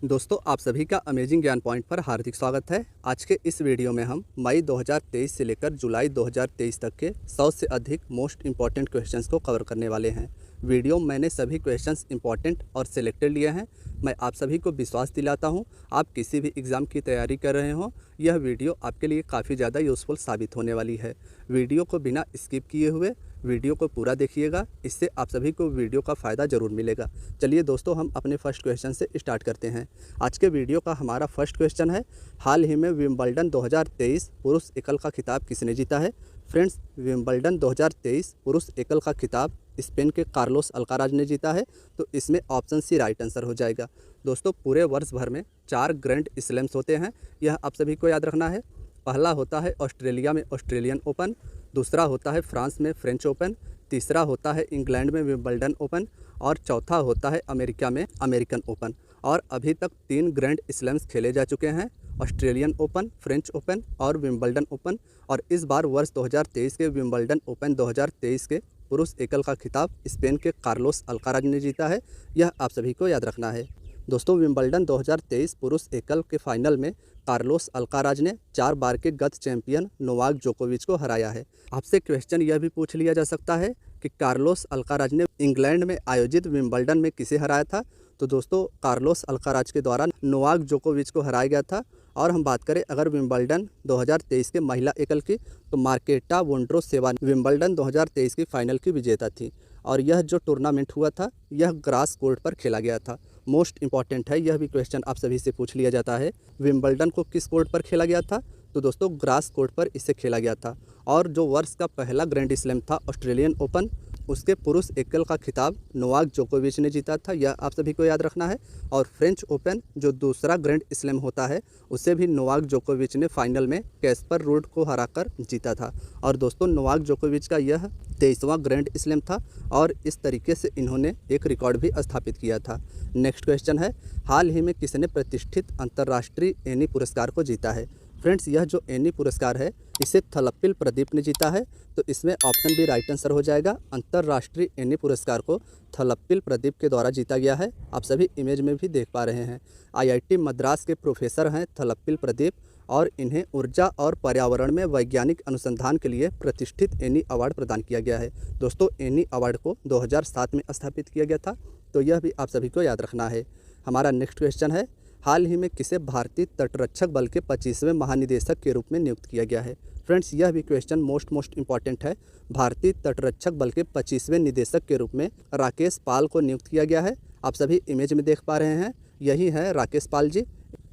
दोस्तों आप सभी का अमेजिंग ज्ञान पॉइंट पर हार्दिक स्वागत है। आज के इस वीडियो में हम मई 2023 से लेकर जुलाई 2023 तक के 100 से अधिक मोस्ट इंपॉर्टेंट क्वेश्चंस को कवर करने वाले हैं। वीडियो मैंने सभी क्वेश्चंस इंपॉर्टेंट और सिलेक्टेड लिए हैं। मैं आप सभी को विश्वास दिलाता हूं, आप किसी भी एग्ज़ाम की तैयारी कर रहे हो, यह वीडियो आपके लिए काफ़ी ज़्यादा यूज़फुल साबित होने वाली है। वीडियो को बिना स्किप किए हुए वीडियो को पूरा देखिएगा, इससे आप सभी को वीडियो का फ़ायदा ज़रूर मिलेगा। चलिए दोस्तों, हम अपने फर्स्ट क्वेश्चन से स्टार्ट करते हैं। आज के वीडियो का हमारा फर्स्ट क्वेश्चन है, हाल ही में विंबलडन 2023 पुरुष एकल का खिताब किसने जीता है? फ्रेंड्स, विंबलडन 2023 पुरुष एकल का खिताब स्पेन के कार्लोस अल्काराज ने जीता है। तो इसमें ऑप्शन सी राइट आंसर हो जाएगा। दोस्तों, पूरे वर्ष भर में 4 ग्रैंड स्लैम्स होते हैं, यह आप सभी को याद रखना है। पहला होता है ऑस्ट्रेलिया में ऑस्ट्रेलियन ओपन, दूसरा होता है फ्रांस में फ्रेंच ओपन, तीसरा होता है इंग्लैंड में विंबलडन ओपन और चौथा होता है अमेरिका में अमेरिकन ओपन। और अभी तक 3 ग्रैंड स्लैम्स खेले जा चुके हैं, ऑस्ट्रेलियन ओपन, फ्रेंच ओपन और विंबलडन ओपन। और इस बार वर्ष 2023 के विंबलडन ओपन 2023 के पुरुष एकल का खिताब स्पेन के कार्लोस अल्काराज ने जीता है, यह आप सभी को याद रखना है। दोस्तों, विंबलडन 2023 पुरुष एकल के फाइनल में कार्लोस अल्काराज ने 4 बार के गत चैंपियन नोवाक जोकोविच को हराया है। आपसे क्वेश्चन यह भी पूछ लिया जा सकता है कि कार्लोस अल्काराज ने इंग्लैंड में आयोजित विंबलडन में किसे हराया था? तो दोस्तों, कार्लोस अल्काराज के द्वारा नोवाक जोकोविच को हराया गया था। और हम बात करें अगर विंबलडन 2023 के महिला एकल की, तो मार्केटा वोंड्रोसेवा विंबलडन 2023 की फाइनल की विजेता थी। और यह जो टूर्नामेंट हुआ था, यह ग्रास कोर्ट पर खेला गया था। मोस्ट इंपॉर्टेंट है, यह भी क्वेश्चन आप सभी से पूछ लिया जाता है, विंबलडन को किस कोर्ट पर खेला गया था? तो दोस्तों, ग्रास कोर्ट पर इसे खेला गया था। और जो वर्ष का पहला ग्रैंड स्लैम था ऑस्ट्रेलियन ओपन, उसके पुरुष एकल का खिताब नोवाक जोकोविच ने जीता था, यह आप सभी को याद रखना है। और फ्रेंच ओपन जो दूसरा ग्रैंड स्लैम होता है, उसे भी नोवाक जोकोविच ने फाइनल में कैस्पर रूड को हराकर जीता था। और दोस्तों, नोवाक जोकोविच का यह 23वां ग्रैंड स्लैम था और इस तरीके से इन्होंने एक रिकॉर्ड भी स्थापित किया था। नेक्स्ट क्वेश्चन है, हाल ही में किसने प्रतिष्ठित अंतर्राष्ट्रीय एनी पुरस्कार को जीता है? फ्रेंड्स, यह जो एनी पुरस्कार है, इसे थलप्पिल प्रदीप ने जीता है। तो इसमें ऑप्शन बी राइट आंसर हो जाएगा। अंतर्राष्ट्रीय एनी पुरस्कार को थलप्पिल प्रदीप के द्वारा जीता गया है। आप सभी इमेज में भी देख पा रहे हैं। आईआईटी मद्रास के प्रोफेसर हैं थलप्पिल प्रदीप, और इन्हें ऊर्जा और पर्यावरण में वैज्ञानिक अनुसंधान के लिए प्रतिष्ठित एनी अवार्ड प्रदान किया गया है। दोस्तों, एनी अवार्ड को 2007 में स्थापित किया गया था, तो यह भी आप सभी को याद रखना है। हमारा नेक्स्ट क्वेश्चन है, हाल ही में किसे भारतीय तटरक्षक बल के 25वें महानिदेशक के रूप में नियुक्त किया गया है? फ्रेंड्स, यह भी क्वेश्चन मोस्ट इंपॉर्टेंट है। भारतीय तटरक्षक बल के 25वें निदेशक के रूप में राकेश पाल को नियुक्त किया गया है। आप सभी इमेज में देख पा रहे हैं, यही है राकेश पाल जी।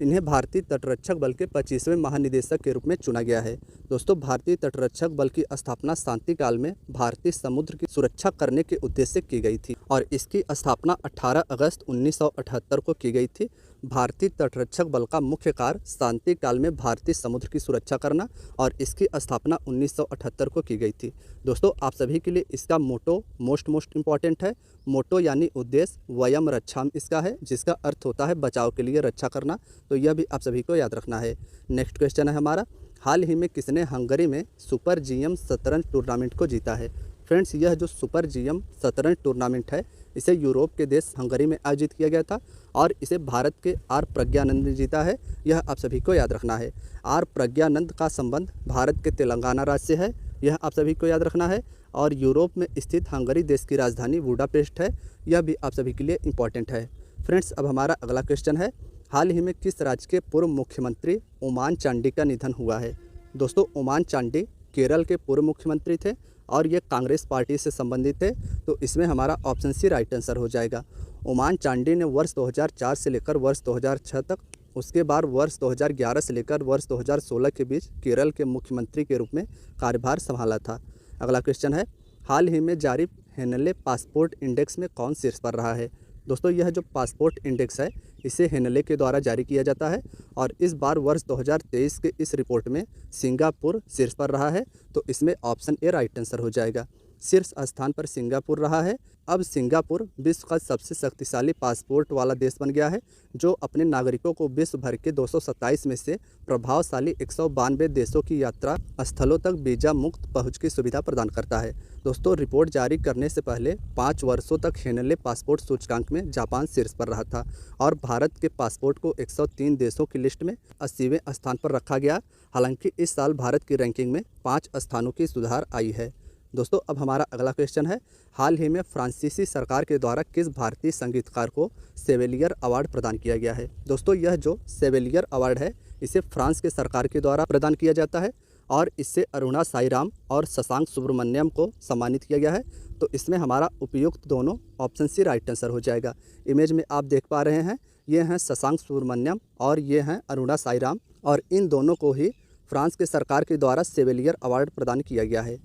इन्हें भारतीय तटरक्षक बल के 25वें महानिदेशक के रूप में चुना गया है। दोस्तों, भारतीय तटरक्षक बल की स्थापना शांति काल में भारतीय समुद्र की सुरक्षा करने के उद्देश्य से की गई थी और इसकी स्थापना 18 अगस्त 1978 को की गई थी। भारतीय तटरक्षक बल का मुख्य कार्य शांति काल में भारतीय समुद्र की सुरक्षा करना और इसकी स्थापना 1978 को की गई थी। दोस्तों, आप सभी के लिए इसका मोटो मोस्ट इंपॉर्टेंट है। मोटो यानी उद्देश्य, वयम रक्षाम इसका है, जिसका अर्थ होता है बचाव के लिए, रक्षा करना। तो यह भी आप सभी को याद रखना है। नेक्स्ट क्वेश्चन है हमारा, हाल ही में किसने हंगरी में सुपर जीएम शतरंज टूर्नामेंट को जीता है? फ्रेंड्स, यह जो सुपर जीएम शतरंज टूर्नामेंट है, इसे यूरोप के देश हंगरी में आयोजित किया गया था और इसे भारत के आर प्रज्ञानंद ने जीता है, यह आप सभी को याद रखना है। आर प्रज्ञानंद का संबंध भारत के तेलंगाना राज्य से है, यह आप सभी को याद रखना है। और यूरोप में स्थित हंगरी देश की राजधानी बुडापेस्ट है, यह भी आप सभी के लिए इम्पॉर्टेंट है। फ्रेंड्स, अब हमारा अगला क्वेश्चन है, हाल ही में किस राज्य के पूर्व मुख्यमंत्री ओमान चांडी का निधन हुआ है? दोस्तों, ओमान चांडी केरल के पूर्व मुख्यमंत्री थे और ये कांग्रेस पार्टी से संबंधित थे। तो इसमें हमारा ऑप्शन सी राइट आंसर हो जाएगा। ओमान चांडी ने वर्ष 2004 से लेकर वर्ष 2006 तक, उसके बाद वर्ष 2011 से लेकर वर्ष 2016 के बीच केरल के मुख्यमंत्री के रूप में कार्यभार संभाला था। अगला क्वेश्चन है, हाल ही में जारी हेनले पासपोर्ट इंडेक्स में कौन शीर्ष पर रहा है? दोस्तों, यह जो पासपोर्ट इंडेक्स है, इसे हेनले के द्वारा जारी किया जाता है और इस बार वर्ष 2023 के इस रिपोर्ट में सिंगापुर शीर्ष पर रहा है। तो इसमें ऑप्शन ए राइट आंसर हो जाएगा। शीर्ष स्थान पर सिंगापुर रहा है, अब सिंगापुर विश्व का सबसे शक्तिशाली पासपोर्ट वाला देश बन गया है, जो अपने नागरिकों को विश्व भर के 227 में से प्रभावशाली 192 देशों की यात्रा स्थलों तक वीज़ा मुक्त पहुंच की सुविधा प्रदान करता है। दोस्तों, रिपोर्ट जारी करने से पहले 5 वर्षों तक हेनले पासपोर्ट सूचकांक में जापान शीर्ष पर रहा था और भारत के पासपोर्ट को 103 देशों की लिस्ट में 80वें स्थान पर रखा गया। हालांकि इस साल भारत की रैंकिंग में 5 स्थानों की सुधार आई है। दोस्तों, अब हमारा अगला क्वेश्चन है, हाल ही में फ्रांसीसी सरकार के द्वारा किस भारतीय संगीतकार को सेवेलियर अवार्ड प्रदान किया गया है। दोस्तों, यह जो सेवेलियर अवार्ड है इसे फ्रांस के सरकार के द्वारा प्रदान किया जाता है और इससे अरुणा साईराम और शशांक सुब्रमण्यम को सम्मानित किया गया है। तो इसमें हमारा उपयुक्त दोनों ऑप्शन सी राइट आंसर हो जाएगा। इमेज में आप देख पा रहे हैं, ये हैं शशांक सुब्रमण्यम और ये हैं अरुणा साईराम, और इन दोनों को ही फ्रांस के सरकार के द्वारा सेवेलियर अवार्ड प्रदान किया गया है।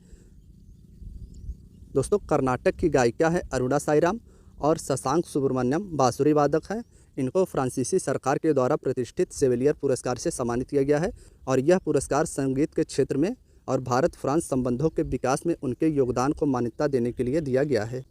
दोस्तों, कर्नाटक की गायिका है अरुणा साईराम और शशांक सुब्रमण्यम बांसुरी वादक हैं। इनको फ्रांसीसी सरकार के द्वारा प्रतिष्ठित सेवेलियर पुरस्कार से सम्मानित किया गया है और यह पुरस्कार संगीत के क्षेत्र में और भारत फ्रांस संबंधों के विकास में उनके योगदान को मान्यता देने के लिए दिया गया है।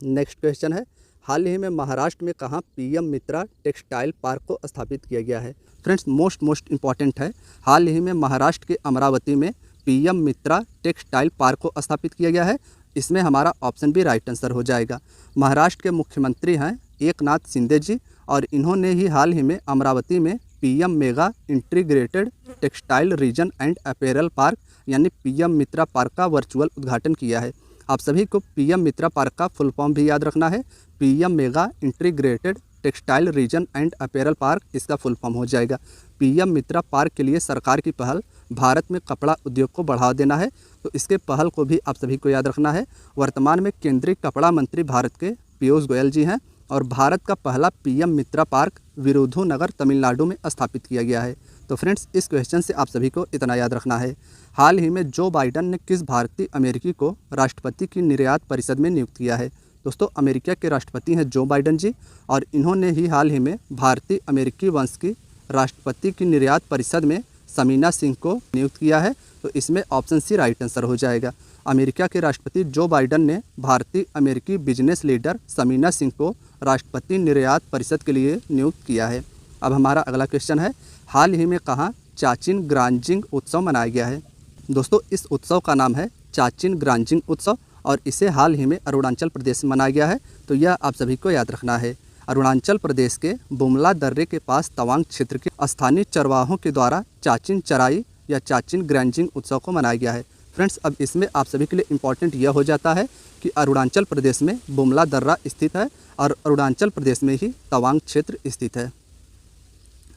नेक्स्ट क्वेश्चन है, हाल ही में महाराष्ट्र में कहाँ पीएम मित्रा टेक्सटाइल पार्क को स्थापित किया गया है। फ्रेंड्स, मोस्ट इम्पॉर्टेंट है, हाल ही में महाराष्ट्र के अमरावती में पीएम मित्रा टेक्सटाइल पार्क को स्थापित किया गया है। इसमें हमारा ऑप्शन भी राइट आंसर हो जाएगा। महाराष्ट्र के मुख्यमंत्री हैं एकनाथ शिंदे जी और इन्होंने ही हाल ही में अमरावती में PM mega integrated textile reason and apparel park यानी पीएम मित्रा पार्क का वर्चुअल उद्घाटन किया है। आप सभी को पीएम मित्रा पार्क का फुल फॉर्म भी याद रखना है, PM mega integrated textile reason and apparel park, इसका फुल फॉर्म हो जाएगा। पीएम मित्रा पार्क के लिए सरकार की पहल भारत में कपड़ा उद्योग को बढ़ावा देना है, तो इसके पहल को भी आप सभी को याद रखना है। वर्तमान में केंद्रीय कपड़ा मंत्री भारत के पीयूष गोयल जी हैं और भारत का पहला पीएम मित्रा पार्क विरुधुनगर तमिलनाडु में स्थापित किया गया है। तो फ्रेंड्स, इस क्वेश्चन से आप सभी को इतना याद रखना है, हाल ही में जो बाइडन ने किस भारतीय अमेरिकी को राष्ट्रपति की निर्यात परिषद में नियुक्त किया है। दोस्तों, अमेरिका के राष्ट्रपति हैं जो बाइडन जी और इन्होंने ही हाल ही में भारतीय अमेरिकी वंश की राष्ट्रपति की निर्यात परिषद में समीना सिंह को नियुक्त किया है। तो इसमें ऑप्शन सी राइट आंसर हो जाएगा। अमेरिका के राष्ट्रपति जो बाइडन ने भारतीय अमेरिकी बिजनेस लीडर समीना सिंह को राष्ट्रपति निर्यात परिषद के लिए नियुक्त किया है। अब हमारा अगला क्वेश्चन है, हाल ही में कहाँ चाचिन ग्रांजिंग उत्सव मनाया गया है। दोस्तों, इस उत्सव का नाम है चाचिन ग्रांजिंग उत्सव और इसे हाल ही में अरुणाचल प्रदेश में मनाया गया है। तो यह आप सभी को याद रखना है। अरुणाचल प्रदेश के बुमला दर्रे के पास तवांग क्षेत्र के स्थानीय चरवाहों के द्वारा चाचिन चराई या चाचिन ग्रांजिंग उत्सव को मनाया गया है। फ्रेंड्स, अब इसमें आप सभी के लिए इम्पॉर्टेंट यह हो जाता है कि अरुणाचल प्रदेश में बुमला दर्रा स्थित है और अरुणाचल प्रदेश में ही तवांग क्षेत्र स्थित है।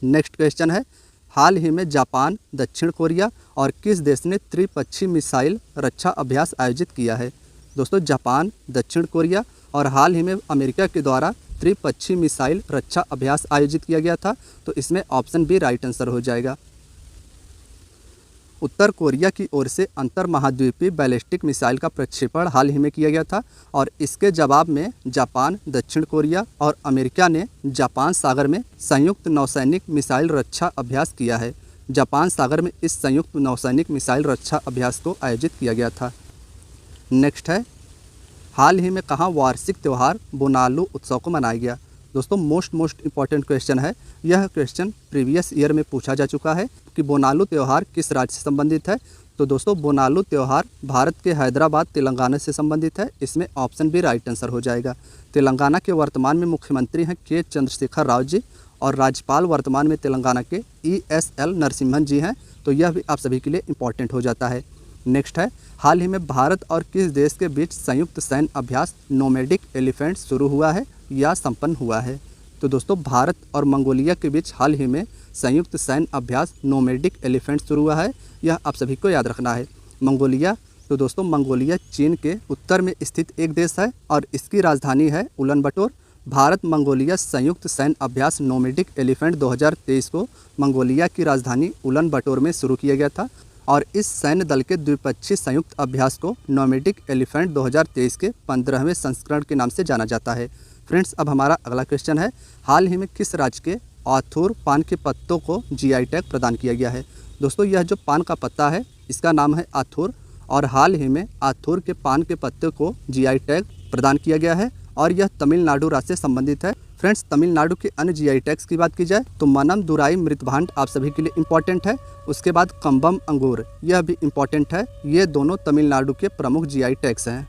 नेक्स्ट क्वेश्चन है, हाल ही में जापान, दक्षिण कोरिया और किस देश ने त्रिपक्षीय मिसाइल रक्षा अभ्यास आयोजित किया है। दोस्तों, जापान, दक्षिण कोरिया और हाल ही में अमेरिका के द्वारा त्रिपक्षीय मिसाइल रक्षा अभ्यास आयोजित किया गया था। तो इसमें ऑप्शन बी राइट आंसर हो जाएगा। उत्तर कोरिया की ओर से अंतर महाद्वीपीय बैलिस्टिक मिसाइल का प्रक्षेपण हाल ही में किया गया था और इसके जवाब में जापान, दक्षिण कोरिया और अमेरिका ने जापान सागर में संयुक्त नौसैनिक मिसाइल रक्षा अभ्यास किया है। जापान सागर में इस संयुक्त नौसैनिक मिसाइल रक्षा अभ्यास को आयोजित किया गया था। नेक्स्ट है, हाल ही में कहाँ वार्षिक त्यौहार बोनालू उत्सव को मनाया गया। दोस्तों, मोस्ट इम्पॉर्टेंट क्वेश्चन है। यह क्वेश्चन प्रीवियस ईयर में पूछा जा चुका है कि बोनालू त्यौहार किस राज्य से संबंधित है। तो दोस्तों, बोनालू त्यौहार भारत के हैदराबाद, तेलंगाना से संबंधित है। इसमें ऑप्शन भी राइट आंसर हो जाएगा। तेलंगाना के वर्तमान में मुख्यमंत्री हैं के चंद्रशेखर राव जी और राज्यपाल वर्तमान में तेलंगाना के ESL नरसिम्हन जी हैं। तो यह भी आप सभी के लिए इम्पॉर्टेंट हो जाता है। नेक्स्ट है, हाल ही में भारत और किस देश के बीच संयुक्त सैन्य अभ्यास नोमैडिक एलिफेंट शुरू हुआ है या संपन्न हुआ है। तो दोस्तों, भारत और मंगोलिया के बीच हाल ही में संयुक्त सैन्य अभ्यास नोमैडिक एलिफेंट शुरू हुआ है। यह आप सभी को याद रखना है। मंगोलिया, तो दोस्तों मंगोलिया चीन के उत्तर में स्थित एक देश है और इसकी राजधानी है उलानबाटर। भारत मंगोलिया संयुक्त सैन्य अभ्यास नोमैडिक एलिफेंट 2023 को मंगोलिया की राजधानी उलानबाटर में शुरू किया गया था और इस सैन्य दल के द्विपक्षीय संयुक्त अभ्यास को नोमैडिक एलिफेंट 2023 के 15वें संस्करण के नाम से जाना जाता है। फ्रेंड्स, अब हमारा अगला क्वेश्चन है, हाल ही में किस राज्य के आथुर पान के पत्तों को GI टैग प्रदान किया गया है। दोस्तों, यह जो पान का पत्ता है इसका नाम है आथुर और हाल ही में आथुर के पान के पत्ते को GI टैग प्रदान किया गया है और यह तमिलनाडु राज्य से संबंधित है। फ्रेंड्स, तमिलनाडु के अन्य जीआई टैग्स की बात की जाए तो मनम दुराई मृतभांड आप सभी के लिए इम्पॉर्टेंट है। उसके बाद कंबम अंगूर, यह भी इम्पॉर्टेंट है। ये दोनों तमिलनाडु के प्रमुख जीआई टैग्स हैं।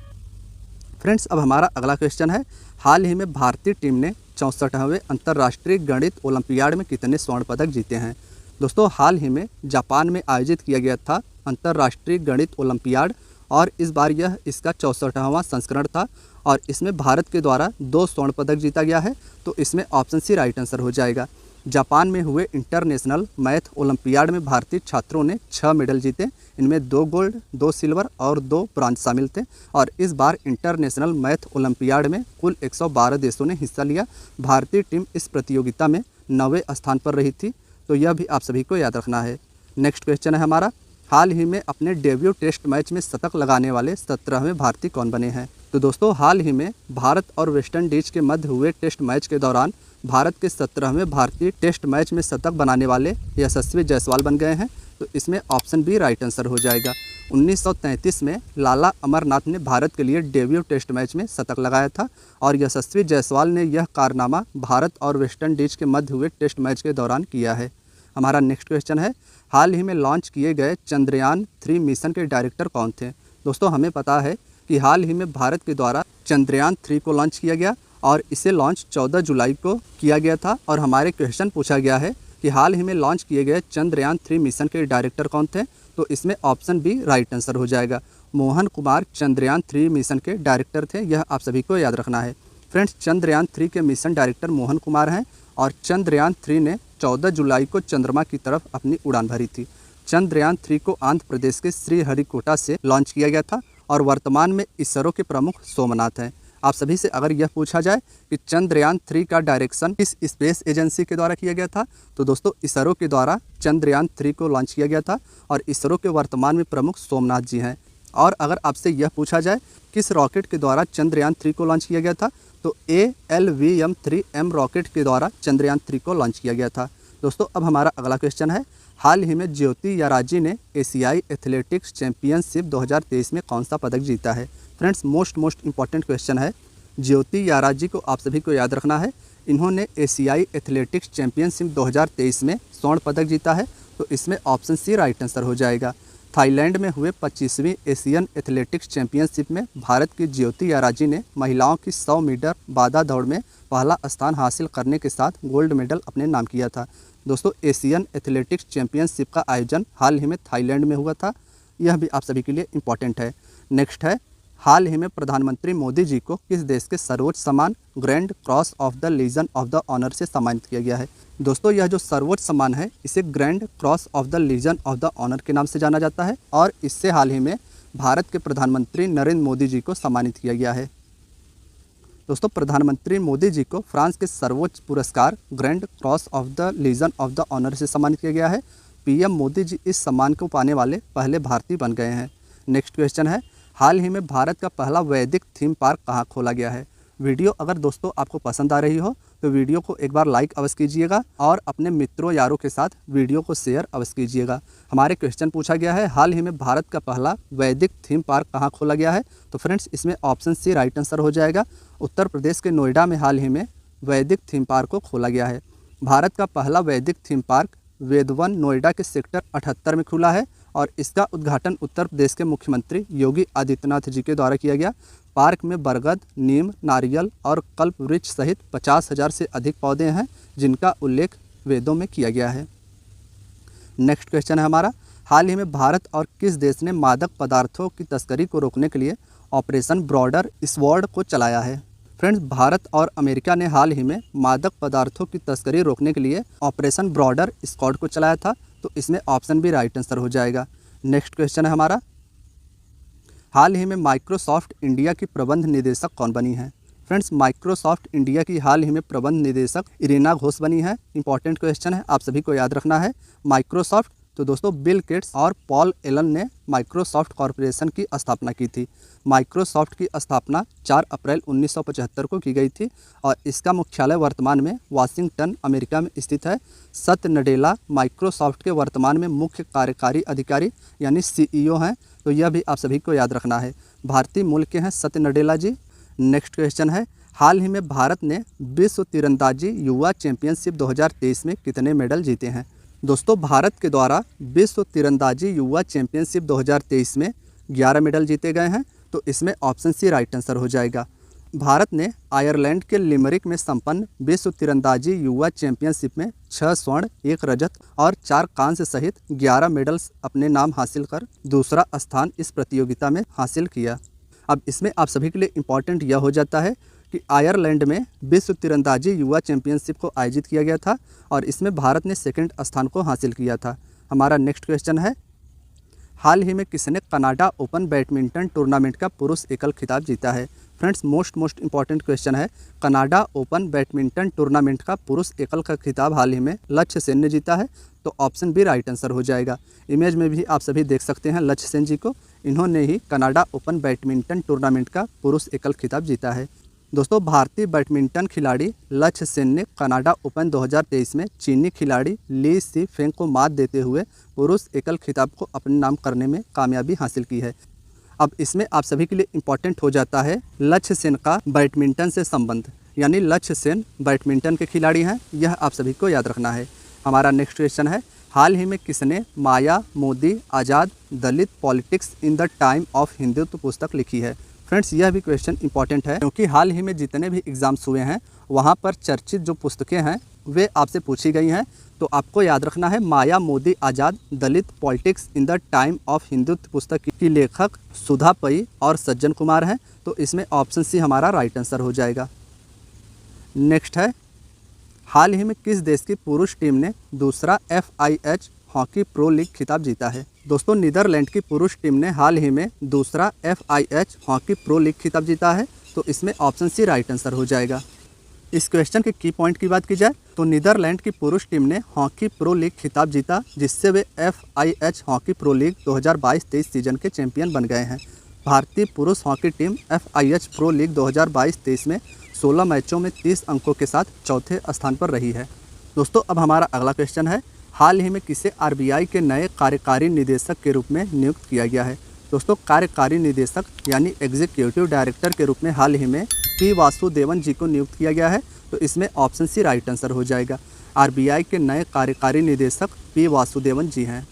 फ्रेंड्स, अब हमारा अगला क्वेश्चन है, हाल ही में भारतीय टीम ने 64वें अंतर्राष्ट्रीय गणित ओलंपियाड में कितने स्वर्ण पदक जीते हैं। दोस्तों, हाल ही में जापान में आयोजित किया गया था अंतर्राष्ट्रीय गणित ओलंपियाड और इस बार यह इसका 64वां संस्करण था और इसमें भारत के द्वारा 2 स्वर्ण पदक जीता गया है। तो इसमें ऑप्शन सी राइट आंसर हो जाएगा। जापान में हुए इंटरनेशनल मैथ ओलंपियाड में भारतीय छात्रों ने 6 मेडल जीते। इनमें 2 गोल्ड, 2 सिल्वर और 2 ब्रॉन्ज शामिल थे और इस बार इंटरनेशनल मैथ ओलंपियाड में कुल 112 देशों ने हिस्सा लिया। भारतीय टीम इस प्रतियोगिता में 9वें स्थान पर रही थी। तो यह भी आप सभी को याद रखना है। नेक्स्ट क्वेश्चन है हमारा, हाल ही में अपने डेब्यू टेस्ट मैच में शतक लगाने वाले 17वें भारतीय कौन बने हैं। तो दोस्तों, हाल ही में भारत और वेस्टइंडीज के मध्य हुए टेस्ट मैच के दौरान भारत के 17वें भारतीय टेस्ट मैच में शतक बनाने वाले यशस्वी जायसवाल बन गए हैं। तो इसमें ऑप्शन बी राइट आंसर हो जाएगा। 1933 में लाला अमरनाथ ने भारत के लिए डेब्यू टेस्ट मैच में शतक लगाया था और यशस्वी जायसवाल ने यह कारनामा भारत और वेस्टइंडीज के मध्य हुए टेस्ट मैच के दौरान किया है। हमारा नेक्स्ट क्वेश्चन है, हाल ही में लॉन्च किए गए चंद्रयान 3 मिशन के डायरेक्टर कौन थे। दोस्तों, हमें पता है कि हाल ही में भारत के द्वारा चंद्रयान 3 को लॉन्च किया गया और इसे लॉन्च 14 जुलाई को किया गया था और हमारे क्वेश्चन पूछा गया है कि हाल ही में लॉन्च किए गए चंद्रयान 3 मिशन के डायरेक्टर कौन थे। तो इसमें ऑप्शन बी राइट आंसर हो जाएगा। मोहन कुमार चंद्रयान 3 मिशन के डायरेक्टर थे, यह आप सभी को याद रखना है। फ्रेंड्स, चंद्रयान 3 के मिशन डायरेक्टर मोहन कुमार हैं और चंद्रयान 3 ने 14 जुलाई को चंद्रमा की तरफ अपनी उड़ान भरी थी। चंद्रयान 3 को आंध्र प्रदेश के श्रीहरिकोटा से लॉन्च किया गया था और वर्तमान में इसरो के प्रमुख सोमनाथ हैं। आप सभी से अगर यह पूछा जाए कि चंद्रयान 3 का डायरेक्शन किस स्पेस एजेंसी के द्वारा किया गया था, तो दोस्तों इसरो के द्वारा चंद्रयान 3 को लॉन्च किया गया था और इसरो के वर्तमान में प्रमुख सोमनाथ जी हैं। और अगर आपसे यह पूछा जाए किस रॉकेट के द्वारा चंद्रयान 3 को लॉन्च किया गया था, तो ALVM-3M रॉकेट के द्वारा चंद्रयान 3 को लॉन्च किया गया था। दोस्तों, अब हमारा अगला क्वेश्चन है, हाल ही में ज्योति याराजी ने एशियाई एथलेटिक्स चैंपियनशिप 2023 में कौन सा पदक जीता है। फ्रेंड्स, मोस्ट इंपॉर्टेंट क्वेश्चन है। ज्योति याराजी को आप सभी को याद रखना है। इन्होंने एशियाई एथलेटिक्स चैंपियनशिप 2023 में स्वर्ण पदक जीता है। तो इसमें ऑप्शन सी राइट आंसर हो जाएगा। थाईलैंड में हुए 25वीं एशियन एथलेटिक्स चैंपियनशिप में भारत की ज्योति याराजी ने महिलाओं की 100 मीटर बाधा दौड़ में पहला स्थान हासिल करने के साथ गोल्ड मेडल अपने नाम किया था। दोस्तों, एशियन एथलेटिक्स चैंपियनशिप का आयोजन हाल ही में थाईलैंड में हुआ था। यह भी आप सभी के लिए इम्पॉर्टेंट है। नेक्स्ट है, हाल ही में प्रधानमंत्री मोदी जी को किस देश के सर्वोच्च सम्मान Grand Cross of the Legion of the Honour से सम्मानित किया गया है। दोस्तों, यह जो सर्वोच्च सम्मान है इसे Grand Cross of the Legion of the Honour के नाम से जाना जाता है और इससे हाल ही में भारत के प्रधानमंत्री नरेंद्र मोदी जी को सम्मानित किया गया है। दोस्तों, प्रधानमंत्री मोदी जी को फ्रांस के सर्वोच्च पुरस्कार Grand Cross of the Legion of the Honour से सम्मानित किया गया है। पीएम मोदी जी इस सम्मान को पाने वाले पहले भारतीय बन गए हैं। नेक्स्ट क्वेश्चन है, हाल ही में भारत का पहला वैदिक थीम पार्क कहाँ खोला गया है। वीडियो अगर दोस्तों आपको पसंद आ रही हो तो वीडियो को एक बार लाइक अवश्य कीजिएगा और अपने मित्रों यारों के साथ वीडियो को शेयर अवश्य कीजिएगा। हमारे क्वेश्चन पूछा गया है, हाल ही में भारत का पहला वैदिक थीम पार्क कहाँ खोला गया है। तो फ्रेंड्स, इसमें ऑप्शन सी राइट आंसर हो जाएगा। उत्तर प्रदेश के नोएडा में हाल ही में वैदिक थीम पार्क को खोला गया है। भारत का पहला वैदिक थीम पार्क वेदवन नोएडा के सेक्टर 78 में खुला है और इसका उद्घाटन उत्तर प्रदेश के मुख्यमंत्री योगी आदित्यनाथ जी के द्वारा किया गया। पार्क में बरगद, नीम, नारियल और कल्प वृक्ष सहित 50,000 से अधिक पौधे हैं जिनका उल्लेख वेदों में किया गया है। नेक्स्ट क्वेश्चन है हमारा, हाल ही में भारत और किस देश ने मादक पदार्थों की तस्करी को रोकने के लिए ऑपरेशन ब्रॉडर स्वॉर्ड को चलाया है। फ्रेंड्स, भारत और अमेरिका ने हाल ही में मादक पदार्थों की तस्करी रोकने के लिए ऑपरेशन ब्रॉडर स्क्वाड को चलाया था। तो इसमें ऑप्शन भी राइट आंसर हो जाएगा। नेक्स्ट क्वेश्चन है हमारा, हाल ही में माइक्रोसॉफ्ट इंडिया की प्रबंध निदेशक कौन बनी है। फ्रेंड्स, माइक्रोसॉफ्ट इंडिया की हाल ही में प्रबंध निदेशक इरीना घोष बनी है। इंपॉर्टेंट क्वेश्चन है, आप सभी को याद रखना है। माइक्रोसॉफ्ट, तो दोस्तों बिल गेट्स और पॉल एलन ने माइक्रोसॉफ्ट कॉरपोरेशन की स्थापना की थी। माइक्रोसॉफ्ट की स्थापना 4 अप्रैल 1975 को की गई थी और इसका मुख्यालय वर्तमान में वाशिंगटन, अमेरिका में स्थित है। सत्य नडेला माइक्रोसॉफ्ट के वर्तमान में मुख्य कार्यकारी अधिकारी यानी CEO हैं। तो यह भी आप सभी को याद रखना है। भारतीय मूल के हैं सत्य नडेला जी। नेक्स्ट क्वेश्चन है, हाल ही में भारत ने विश्व तीरंदाजी युवा चैंपियनशिप 2023 में कितने मेडल जीते हैं? दोस्तों, भारत के द्वारा विश्व तीरंदाजी युवा चैंपियनशिप 2023 में 11 मेडल जीते गए हैं। तो इसमें ऑप्शन सी राइट आंसर हो जाएगा। भारत ने आयरलैंड के लिमरिक में संपन्न विश्व तीरंदाजी युवा चैंपियनशिप में 6 स्वर्ण, 1 रजत और 4 कांस्य सहित 11 मेडल्स अपने नाम हासिल कर दूसरा स्थान इस प्रतियोगिता में हासिल किया। अब इसमें आप सभी के लिए इम्पॉर्टेंट यह हो जाता है कि आयरलैंड में विश्व तीरंदाजी युवा चैंपियनशिप को आयोजित किया गया था और इसमें भारत ने सेकंड स्थान को हासिल किया था। हमारा नेक्स्ट क्वेश्चन है, हाल ही में किसने कनाडा ओपन बैडमिंटन टूर्नामेंट का पुरुष एकल खिताब जीता है? फ्रेंड्स, मोस्ट इंपॉर्टेंट क्वेश्चन है। कनाडा ओपन बैडमिंटन टूर्नामेंट का पुरुष एकल का खिताब हाल ही में लक्ष्य सेन ने जीता है। तो ऑप्शन बी राइट आंसर हो जाएगा। इमेज में भी आप सभी देख सकते हैं लक्ष्य सेन जी को। इन्होंने ही कनाडा ओपन बैडमिंटन टूर्नामेंट का पुरुष एकल खिताब जीता है। दोस्तों, भारतीय बैडमिंटन खिलाड़ी लक्ष्य सेन ने कनाडा ओपन 2023 में चीनी खिलाड़ी ली सी फेंग को मात देते हुए पुरुष एकल खिताब को अपने नाम करने में कामयाबी हासिल की है। अब इसमें आप सभी के लिए इम्पॉर्टेंट हो जाता है लक्ष्य सेन का बैडमिंटन से संबंध, यानी लक्ष्य सेन बैडमिंटन के खिलाड़ी हैं, यह आप सभी को याद रखना है। हमारा नेक्स्ट क्वेश्चन है, हाल ही में किसने Maya Modi Azad Dalit politics in the time of Hindutva पुस्तक लिखी है? फ्रेंड्स, यह भी क्वेश्चन इंपॉर्टेंट है क्योंकि हाल ही में जितने भी एग्जाम्स हुए हैं वहाँ पर चर्चित जो पुस्तकें हैं वे आपसे पूछी गई हैं। तो आपको याद रखना है Maya Modi Azad Dalit politics in the time of Hindutva पुस्तक की लेखक सुधा पई और सज्जन कुमार हैं। तो इसमें ऑप्शन सी हमारा राइट आंसर हो जाएगा। नेक्स्ट है, हाल ही में किस देश की पुरुष टीम ने दूसरा FIH हॉकी प्रो लीग खिताब जीता है? दोस्तों, नीदरलैंड की पुरुष टीम ने हाल ही में दूसरा FIH हॉकी प्रो लीग खिताब जीता है। तो इसमें ऑप्शन सी राइट आंसर हो जाएगा। इस क्वेश्चन के की पॉइंट की बात की जाए तो नीदरलैंड की पुरुष टीम ने हॉकी प्रो लीग खिताब जीता, जिससे वे FIH hockey pro league 2022-23 season के चैंपियन बन गए हैं। भारतीय पुरुष hockey team FIH pro league 2022-23 में 16 मैचों में 30 अंकों के साथ चौथे स्थान पर रही है। दोस्तों, अब हमारा अगला क्वेश्चन है, हाल ही में किसे RBI के नए कार्यकारी निदेशक के रूप में नियुक्त किया गया है? दोस्तों, कार्यकारी निदेशक यानी एग्जीक्यूटिव डायरेक्टर के रूप में हाल ही में P वासुदेवन जी को नियुक्त किया गया है। तो इसमें ऑप्शन सी राइट आंसर हो जाएगा। RBI के नए कार्यकारी निदेशक P वासुदेवन जी हैं।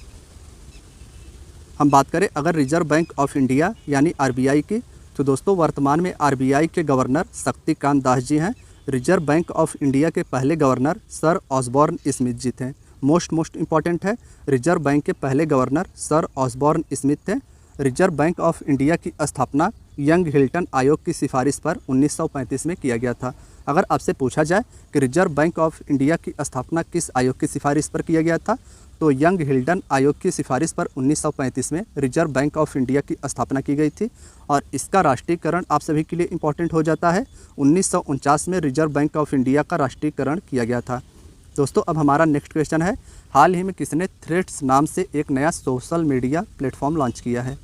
हम बात करें अगर रिजर्व बैंक ऑफ इंडिया यानी RBI की, तो दोस्तों वर्तमान में RBI के गवर्नर शक्तिकांत दास जी हैं। रिजर्व बैंक ऑफ इंडिया के पहले गवर्नर सर ऑसबॉर्न स्मिथ जी थे। मोस्ट इंपॉर्टेंट है, रिजर्व बैंक के पहले गवर्नर सर ऑसबॉर्न स्मिथ थे। रिजर्व बैंक ऑफ इंडिया की स्थापना यंग हिल्टन आयोग की सिफारिश पर 1935 में किया गया था। अगर आपसे पूछा जाए कि रिजर्व बैंक ऑफ इंडिया की स्थापना किस आयोग की सिफारिश पर किया गया था, तो यंग हिल्टन आयोग की सिफारिश पर 1935 में रिजर्व बैंक ऑफ इंडिया की स्थापना की गई थी। और इसका राष्ट्रीयकरण आप सभी के लिए इम्पॉर्टेंट हो जाता है। 1949 में रिजर्व बैंक ऑफ इंडिया का राष्ट्रीयकरण किया गया था। दोस्तों, अब हमारा नेक्स्ट क्वेश्चन है, हाल ही में किसने थ्रेड्स नाम से एक नया सोशल मीडिया प्लेटफॉर्म लॉन्च किया है?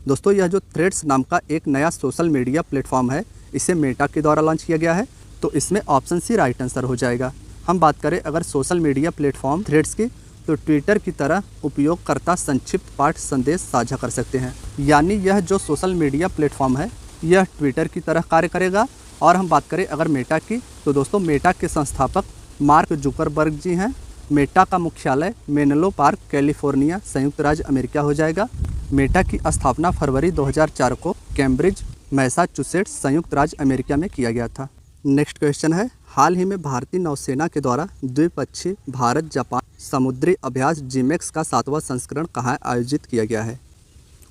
दोस्तों, यह जो थ्रेड्स नाम का एक नया सोशल मीडिया प्लेटफॉर्म है, इसे मेटा के द्वारा लॉन्च किया गया है। तो इसमें ऑप्शन सी राइट आंसर हो जाएगा। हम बात करें अगर सोशल मीडिया प्लेटफॉर्म थ्रेड्स की, तो ट्विटर की तरह उपयोगकर्ता संक्षिप्त पाठ संदेश साझा कर सकते हैं। यानी यह जो सोशल मीडिया प्लेटफॉर्म है यह ट्विटर की तरह कार्य करेगा। और हम बात करें अगर मेटा की, तो दोस्तों मेटा के संस्थापक मार्क जुकरबर्ग जी हैं। मेटा का मुख्यालय मेनलो पार्क, कैलिफोर्निया, संयुक्त राज्य अमेरिका हो जाएगा। मेटा की स्थापना फरवरी 2004 को कैम्ब्रिज, मैसाचुसेट्स, संयुक्त राज्य अमेरिका में किया गया था। नेक्स्ट क्वेश्चन है, हाल ही में भारतीय नौसेना के द्वारा द्विपक्षीय भारत जापान समुद्री अभ्यास जिमेक्स का 7वां संस्करण कहाँ आयोजित किया गया है?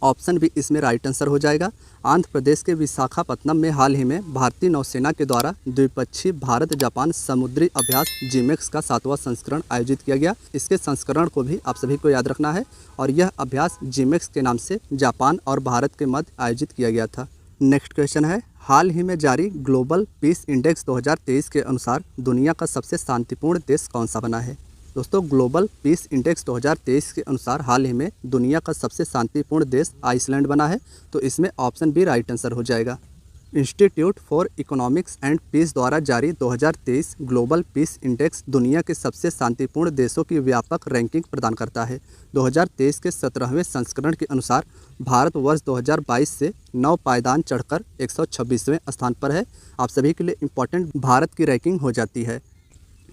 ऑप्शन बी इसमें राइट आंसर हो जाएगा। आंध्र प्रदेश के विशाखापत्तनम में हाल ही में भारतीय नौसेना के द्वारा द्विपक्षीय भारत जापान समुद्री अभ्यास जिमेक्स का 7वां संस्करण आयोजित किया गया। इसके संस्करण को भी आप सभी को याद रखना है और यह अभ्यास जिमेक्स के नाम से जापान और भारत के मध्य आयोजित किया गया था। नेक्स्ट क्वेश्चन है, हाल ही में जारी ग्लोबल पीस इंडेक्स 2023 के अनुसार दुनिया का सबसे शांतिपूर्ण देश कौन सा बना है? दोस्तों, ग्लोबल पीस इंडेक्स 2023 के अनुसार हाल ही में दुनिया का सबसे शांतिपूर्ण देश आइसलैंड बना है। तो इसमें ऑप्शन बी राइट आंसर हो जाएगा। Institute for Economics and Peace द्वारा जारी 2023 ग्लोबल पीस इंडेक्स दुनिया के सबसे शांतिपूर्ण देशों की व्यापक रैंकिंग प्रदान करता है। 2023 के 17वें संस्करण के अनुसार भारत वर्ष 2022 से 9 पायदान चढ़कर 126वें स्थान पर है। आप सभी के लिए इम्पोर्टेंट भारत की रैंकिंग हो जाती है।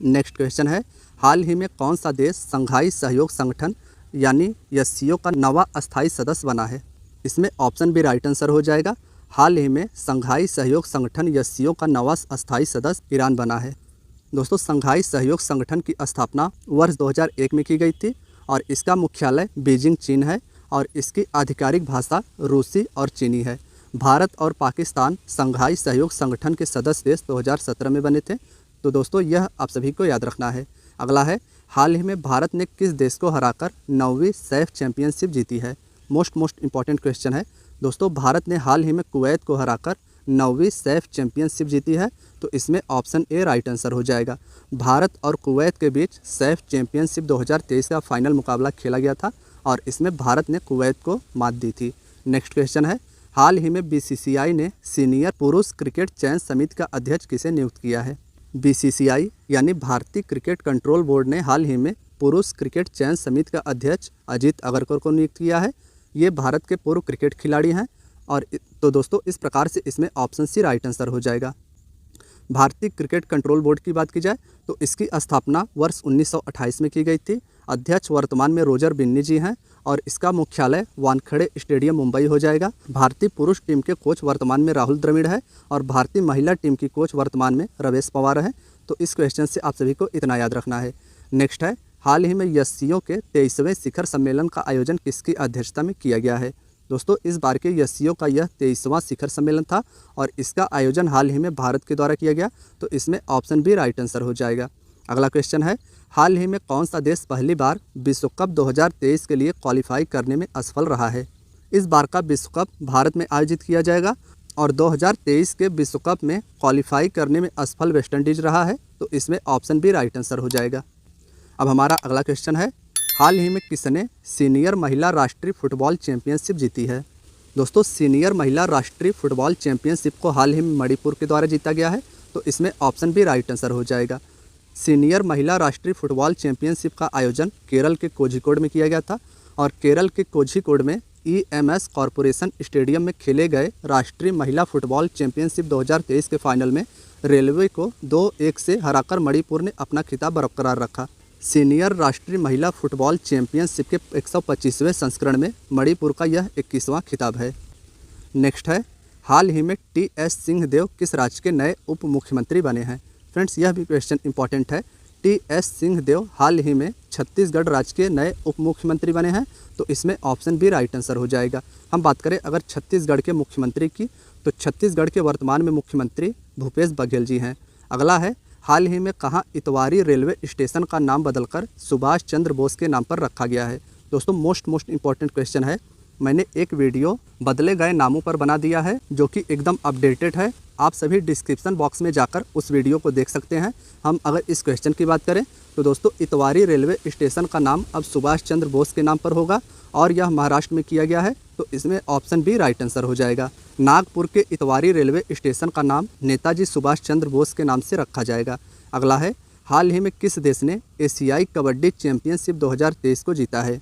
नेक्स्ट क्वेश्चन है, हाल ही में कौन सा देश संघाई सहयोग संगठन यानी एससीओ का नवा अस्थायी सदस्य बना है? इसमें ऑप्शन बी राइट आंसर हो जाएगा। हाल ही में संघाई सहयोग संगठन एससीओ का नवा अस्थायी सदस्य ईरान बना है। दोस्तों, संघाई सहयोग संगठन की स्थापना वर्ष 2001 में की गई थी और इसका मुख्यालय बीजिंग चीन है और इसकी आधिकारिक भाषा रूसी और चीनी है। भारत और पाकिस्तान संघाई सहयोग संगठन के सदस्य देश 2017 में बने थे। तो दोस्तों, यह आप सभी को याद रखना है। अगला है, हाल ही में भारत ने किस देश को हराकर 9वीं सैफ चैंपियनशिप जीती है? मोस्ट इंपॉर्टेंट क्वेश्चन है। दोस्तों, भारत ने हाल ही में कुवैत को हराकर 9वीं सैफ चैंपियनशिप जीती है। तो इसमें ऑप्शन ए राइट आंसर हो जाएगा। भारत और कुवैत के बीच सैफ चैंपियनशिप 2023 का फाइनल मुकाबला खेला गया था और इसमें भारत ने कुवैत को मात दी थी। नेक्स्ट क्वेश्चन है, हाल ही में बीसीसीआई ने सीनियर पुरुष क्रिकेट चयन समिति का अध्यक्ष किसे नियुक्त किया है? बीसीसीआई यानी भारतीय क्रिकेट कंट्रोल बोर्ड ने हाल ही में पुरुष क्रिकेट चयन समिति का अध्यक्ष अजीत अगरकर को नियुक्त किया है। ये भारत के पूर्व क्रिकेट खिलाड़ी हैं और तो दोस्तों, इस प्रकार से इसमें ऑप्शन सी राइट आंसर हो जाएगा। भारतीय क्रिकेट कंट्रोल बोर्ड की बात की जाए तो इसकी स्थापना वर्ष 1928 में की गई थी। अध्यक्ष वर्तमान में रोजर बिन्नी जी हैं और इसका मुख्यालय वानखेड़े स्टेडियम मुंबई हो जाएगा। भारतीय पुरुष टीम के कोच वर्तमान में राहुल द्रविड़ है और भारतीय महिला टीम की कोच वर्तमान में रवेश पवार है। तो इस क्वेश्चन से आप सभी को इतना याद रखना है। नेक्स्ट है, हाल ही में एससीओ के 23वें शिखर सम्मेलन का आयोजन किसकी अध्यक्षता में किया गया है? दोस्तों, इस बार के एससीओ का यह 23वां शिखर सम्मेलन था और इसका आयोजन हाल ही में भारत के द्वारा किया गया। तो इसमें ऑप्शन बी राइट आंसर हो जाएगा। अगला क्वेश्चन है, हाल ही में कौन सा देश पहली बार विश्व कप 2023 के लिए क्वालिफाई करने में असफल रहा है? इस बार का विश्व कप भारत में आयोजित किया जाएगा और 2023 के विश्व कप में क्वालिफाई करने में असफल वेस्टइंडीज रहा है। तो इसमें ऑप्शन बी राइट आंसर हो जाएगा। अब हमारा अगला क्वेश्चन है, हाल ही में किसने सीनियर महिला राष्ट्रीय फुटबॉल चैंपियनशिप जीती है? दोस्तों, सीनियर महिला राष्ट्रीय फुटबॉल चैंपियनशिप को हाल ही में मणिपुर के द्वारा जीता गया है। तो इसमें ऑप्शन बी राइट आंसर हो जाएगा। सीनियर महिला राष्ट्रीय फुटबॉल चैंपियनशिप का आयोजन केरल के कोझिकोड में किया गया था और केरल के कोझिकोड में ईएमएस कॉरपोरेशन स्टेडियम में खेले गए राष्ट्रीय महिला फुटबॉल चैंपियनशिप 2023 के फाइनल में रेलवे को 2-1 से हराकर मणिपुर ने अपना खिताब बरकरार रखा। सीनियर राष्ट्रीय महिला फुटबॉल चैंपियनशिप के 125वें संस्करण में मणिपुर का यह 21वां खिताब है। नेक्स्ट है, हाल ही में टी.एस. सिंहदेव किस राज्य के नए उप मुख्यमंत्री बने हैं? फ्रेंड्स, यह भी क्वेश्चन इंपॉर्टेंट है। टी.एस. सिंहदेव हाल ही में छत्तीसगढ़ राज्य के नए उप मुख्यमंत्री बने हैं। तो इसमें ऑप्शन बी राइट आंसर हो जाएगा। हम बात करें अगर छत्तीसगढ़ के मुख्यमंत्री की, तो छत्तीसगढ़ के वर्तमान में मुख्यमंत्री भूपेश बघेल जी हैं। अगला है, हाल ही में कहाँ इतवारी रेलवे स्टेशन का नाम बदलकर सुभाष चंद्र बोस के नाम पर रखा गया है? दोस्तों, मोस्ट इंपॉर्टेंट क्वेश्चन है। मैंने एक वीडियो बदले गए नामों पर बना दिया है जो कि एकदम अपडेटेड है। आप सभी डिस्क्रिप्शन बॉक्स में जाकर उस वीडियो को देख सकते हैं। हम अगर इस क्वेश्चन की बात करें तो दोस्तों, इतवारी रेलवे स्टेशन का नाम अब सुभाष चंद्र बोस के नाम पर होगा और यह महाराष्ट्र में किया गया है। तो इसमें ऑप्शन बी राइट आंसर हो जाएगा। नागपुर के इतवारी रेलवे स्टेशन का नाम नेताजी सुभाष चंद्र बोस के नाम से रखा जाएगा। अगला है, हाल ही में किस देश ने एशियाई कबड्डी चैंपियनशिप 2023 को जीता है?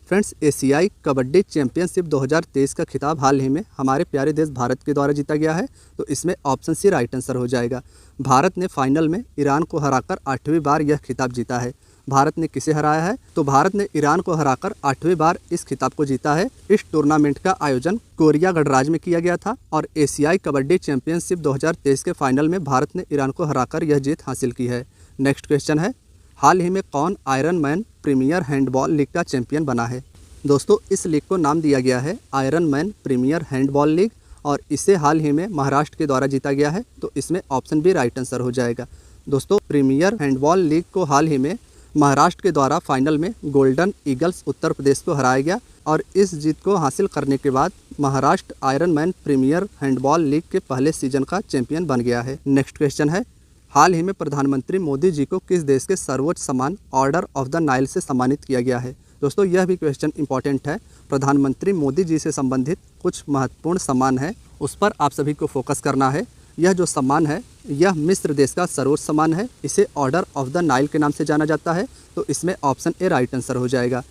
फ्रेंड्स, एशियाई कबड्डी चैंपियनशिप 2023 का खिताब हाल ही में हमारे प्यारे देश भारत के द्वारा जीता गया है। तो इसमें ऑप्शन सी राइट आंसर हो जाएगा। भारत ने फाइनल में ईरान को हराकर 8वीं बार यह खिताब जीता है। भारत ने किसे हराया है? तो भारत ने ईरान को हराकर 8वीं बार इस खिताब को जीता है। इस टूर्नामेंट का आयोजन कोरिया गणराज्य में किया गया था और एशियाई कबड्डी चैंपियनशिप 2023 के फाइनल में भारत ने ईरान को हराकर यह जीत हासिल की है। नेक्स्ट क्वेश्चन है, हाल ही में कौन Iron Man Premier Handball League का चैंपियन बना है? दोस्तों, इस लीग को नाम दिया गया है Iron Man Premier Handball League और इसे हाल ही में महाराष्ट्र के द्वारा जीता गया है। तो इसमें ऑप्शन बी राइट आंसर हो जाएगा। दोस्तों, प्रीमियर हैंडबॉल लीग को हाल ही में महाराष्ट्र के द्वारा फाइनल में गोल्डन ईगल्स उत्तर प्रदेश को हराया गया और इस जीत को हासिल करने के बाद Maharashtra Iron Man Premier Handball League के पहले सीजन का चैंपियन बन गया है। नेक्स्ट क्वेश्चन है, हाल ही में प्रधानमंत्री मोदी जी को किस देश के सर्वोच्च सम्मान ऑर्डर ऑफ द नाइल से सम्मानित किया गया है? दोस्तों, यह भी क्वेश्चन इंपॉर्टेंट है। प्रधानमंत्री मोदी जी से संबंधित कुछ महत्वपूर्ण सम्मान है उस पर आप सभी को फोकस करना है। यह जो सम्मान है यह मिस्र देश का सर्वोच्च सम्मान है। इसे ऑर्डर ऑफ द नाइल के नाम से जाना जाता है। तो इसमें ऑप्शन ए राइट आंसर हो जाएगा।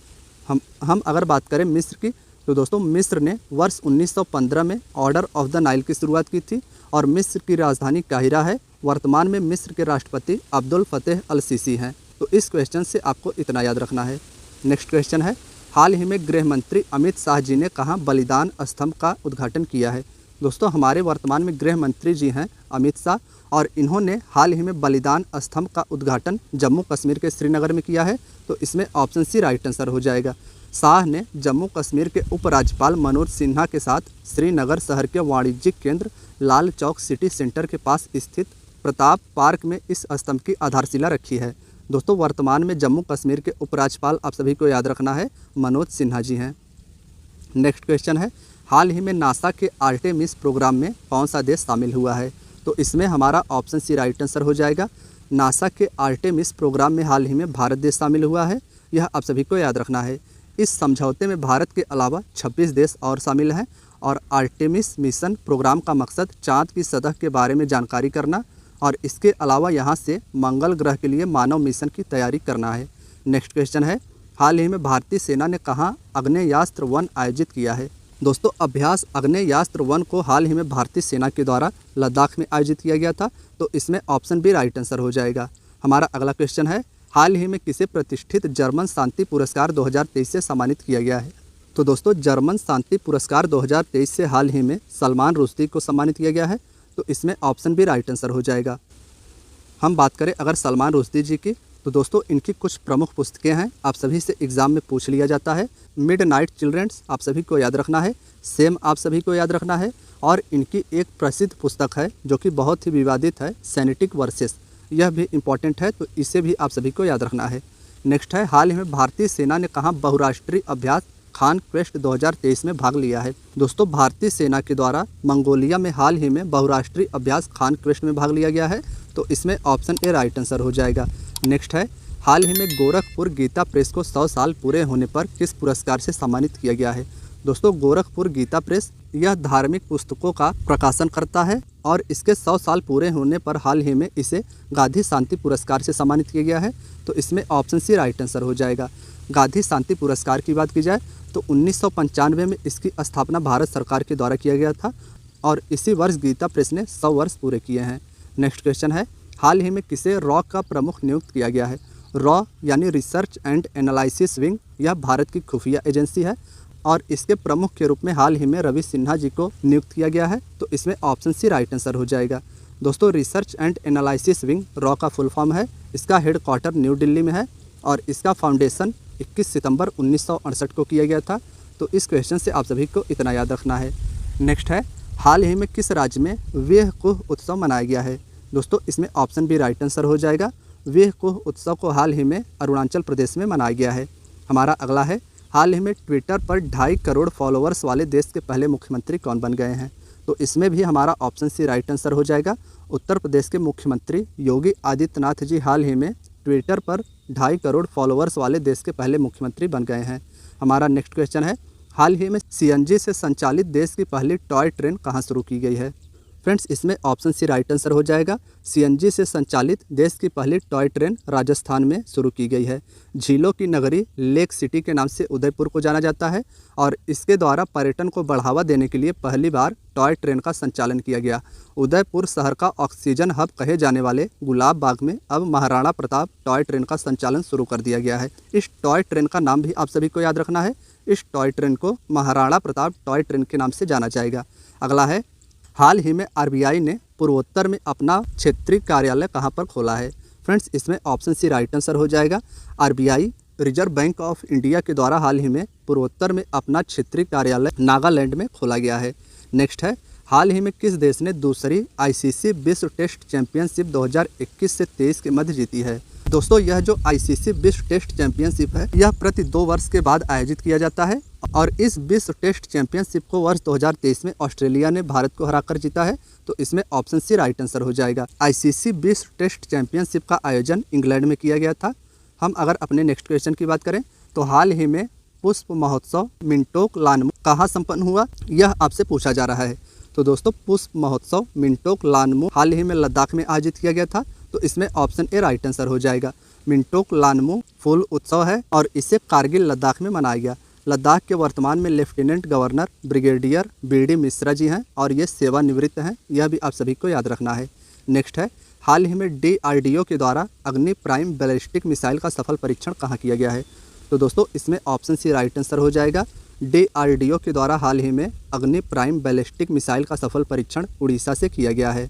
हम अगर बात करें मिस्र की, तो दोस्तों मिस्र ने वर्ष 1915 में ऑर्डर ऑफ द नाइल की शुरुआत की थी और मिस्र की राजधानी काहिरा है। वर्तमान में मिस्र के राष्ट्रपति अब्दुल फतेह अल सीसी हैं। तो इस क्वेश्चन से आपको इतना याद रखना है। नेक्स्ट क्वेश्चन है, हाल ही में गृह मंत्री अमित शाह जी ने कहाँ बलिदान स्तंभ का उद्घाटन किया है। दोस्तों हमारे वर्तमान में गृह मंत्री जी हैं अमित शाह, और इन्होंने हाल ही में बलिदान स्तंभ का उद्घाटन जम्मू कश्मीर के श्रीनगर में किया है। तो इसमें ऑप्शन सी राइट आंसर हो जाएगा। शाह ने जम्मू कश्मीर के उपराज्यपाल मनोज सिन्हा के साथ श्रीनगर शहर के वाणिज्यिक केंद्र लाल चौक सिटी सेंटर के पास स्थित प्रताप पार्क में इस स्तंभ की आधारशिला रखी है। दोस्तों वर्तमान में जम्मू कश्मीर के उपराज्यपाल आप सभी को याद रखना है मनोज सिन्हा जी हैं। नेक्स्ट क्वेश्चन है, हाल ही में नासा के आर्टेमिस प्रोग्राम में कौन सा देश शामिल हुआ है। तो इसमें हमारा ऑप्शन सी राइट आंसर हो जाएगा। नासा के आर्टेमिस प्रोग्राम में हाल ही में भारत देश शामिल हुआ है। यह आप सभी को याद रखना है। इस समझौते में भारत के अलावा 26 देश और शामिल हैं और आर्टेमिस मिशन प्रोग्राम का मकसद चाँद की सतह के बारे में जानकारी करना और इसके अलावा यहाँ से मंगल ग्रह के लिए मानव मिशन की तैयारी करना है। नेक्स्ट क्वेश्चन है, हाल ही में भारतीय सेना ने कहाँ आग्नेयास्त्र 1 आयोजित किया है। दोस्तों अभ्यास आग्नेयास्त्र 1 को हाल ही में भारतीय सेना के द्वारा लद्दाख में आयोजित किया गया था। तो इसमें ऑप्शन बी राइट आंसर हो जाएगा। हमारा अगला क्वेश्चन है, हाल ही में किसे प्रतिष्ठित जर्मन शांति पुरस्कार 2023 से सम्मानित किया गया है। तो दोस्तों जर्मन शांति पुरस्कार 2023 से हाल ही में सलमान रुश्दी को सम्मानित किया गया है। तो इसमें ऑप्शन भी राइट आंसर हो जाएगा। हम बात करें अगर सलमान रुश्दी जी की, तो दोस्तों इनकी कुछ प्रमुख पुस्तकें हैं, आप सभी से एग्जाम में पूछ लिया जाता है। मिडनाइट चिल्ड्रंस आप सभी को याद रखना है, सेम आप सभी को याद रखना है, और इनकी एक प्रसिद्ध पुस्तक है जो कि बहुत ही विवादित है, सेनेटिक वर्सेस, यह भी इम्पॉर्टेंट है। तो इसे भी आप सभी को याद रखना है। नेक्स्ट है, हाल ही में भारतीय सेना ने कहाँ बहुराष्ट्रीय अभ्यास खान क्वेस्ट 2023 में भाग लिया है। दोस्तों भारतीय सेना के द्वारा मंगोलिया में हाल ही में बहुराष्ट्रीय अभ्यास खान क्वेस्ट में भाग लिया गया है। तो इसमें ऑप्शन ए राइट आंसर हो जाएगा। नेक्स्ट है, हाल ही में गोरखपुर गीता प्रेस को 100 साल पूरे होने पर किस पुरस्कार से सम्मानित किया गया है। दोस्तों गोरखपुर गीता प्रेस यह धार्मिक पुस्तकों का प्रकाशन करता है और इसके 100 साल पूरे होने पर हाल ही में इसे गांधी शांति पुरस्कार से सम्मानित किया गया है। तो इसमें ऑप्शन सी राइट आंसर हो जाएगा। गांधी शांति पुरस्कार की बात की जाए तो 1995 में इसकी स्थापना भारत सरकार के द्वारा किया गया था और इसी वर्ष गीता प्रेस ने 100 वर्ष पूरे किए हैं। नेक्स्ट क्वेश्चन है, हाल ही में किसे रॉ का प्रमुख नियुक्त किया गया है। रॉ यानी रिसर्च एंड एनालिसिस विंग, यह भारत की खुफिया एजेंसी है और इसके प्रमुख के रूप में हाल ही में रवि सिन्हा जी को नियुक्त किया गया है। तो इसमें ऑप्शन सी राइट आंसर हो जाएगा। दोस्तों research and analysis wing raw का फुल फॉर्म है। इसका हेड क्वार्टर न्यू दिल्ली में है और इसका फाउंडेशन 21 सितंबर 1968 को किया गया था। तो इस क्वेश्चन से आप सभी को इतना याद रखना है। नेक्स्ट है, हाल ही में किस राज्य में वेह कुह उत्सव मनाया गया है। दोस्तों इसमें ऑप्शन भी राइट आंसर हो जाएगा। वेह कुह उत्सव को हाल ही में अरुणाचल प्रदेश में मनाया गया है। हमारा अगला है, हाल ही में ट्विटर पर 2.5 करोड़ फॉलोअर्स वाले देश के पहले मुख्यमंत्री कौन बन गए हैं। तो इसमें भी हमारा ऑप्शन सी राइट आंसर हो जाएगा। उत्तर प्रदेश के मुख्यमंत्री योगी आदित्यनाथ जी हाल ही में ट्विटर पर 2.5 करोड़ फॉलोअर्स वाले देश के पहले मुख्यमंत्री बन गए हैं। हमारा नेक्स्ट क्वेश्चन है, हाल ही में सीएनजी से संचालित देश की पहली टॉय ट्रेन कहाँ शुरू की गई है। फ्रेंड्स इसमें ऑप्शन सी राइट आंसर हो जाएगा। सीएनजी से संचालित देश की पहली टॉय ट्रेन राजस्थान में शुरू की गई है। झीलों की नगरी लेक सिटी के नाम से उदयपुर को जाना जाता है और इसके द्वारा पर्यटन को बढ़ावा देने के लिए पहली बार टॉय ट्रेन का संचालन किया गया। उदयपुर शहर का ऑक्सीजन हब कहे जाने वाले गुलाब बाग में अब महाराणा प्रताप टॉय ट्रेन का संचालन शुरू कर दिया गया है। इस टॉय ट्रेन का नाम भी आप सभी को याद रखना है। इस टॉय ट्रेन को महाराणा प्रताप टॉय ट्रेन के नाम से जाना जाएगा। अगला है, हाल ही में आरबीआई ने पूर्वोत्तर में अपना क्षेत्रीय कार्यालय कहां पर खोला है। फ्रेंड्स इसमें ऑप्शन सी राइट आंसर हो जाएगा। RBI reserve bank of India के द्वारा हाल ही में पूर्वोत्तर में अपना क्षेत्रीय कार्यालय नागालैंड में खोला गया है। नेक्स्ट है, हाल ही में किस देश ने दूसरी आईसीसी विश्व टेस्ट चैंपियनशिप 2021 से 23 के मध्य जीती है। दोस्तों यह जो आईसीसी विश्व टेस्ट चैंपियनशिप है यह प्रति 2 वर्ष के बाद आयोजित किया जाता है और इस विश्व टेस्ट चैंपियनशिप को वर्ष 2023 में ऑस्ट्रेलिया ने भारत को हराकर जीता है। तो इसमें ऑप्शन सी राइट आंसर हो जाएगा। आईसीसी विश्व टेस्ट चैंपियनशिप का आयोजन इंग्लैंड में किया गया था। हम अगर अपने नेक्स्ट क्वेश्चन की बात करें तो हाल ही में पुष्प महोत्सव मिंटोक लानमो कहाँ संपन्न हुआ, यह आपसे पूछा जा रहा है। तो दोस्तों पुष्प महोत्सव मिंटोक लानमो हाल ही में लद्दाख में आयोजित किया गया था, तो इसमें ऑप्शन ए राइट आंसर हो जाएगा। मिंटोक लानमो फूल उत्सव है और इसे कारगिल लद्दाख में मनाया गया। लद्दाख के वर्तमान में lieutenant governor brigadier B D. Mishra ji हैं और ये सेवानिवृत्त हैं, यह भी आप सभी को याद रखना है। नेक्स्ट है, हाल ही में DRDO के द्वारा अग्नि प्राइम बैलिस्टिक मिसाइल का सफल परीक्षण कहाँ किया गया है? तो दोस्तों इसमें ऑप्शन सी राइट आंसर हो जाएगा। DRDO के द्वारा हाल ही में अग्नि प्राइम बैलिस्टिक मिसाइल का सफल परीक्षण उड़ीसा से किया गया है।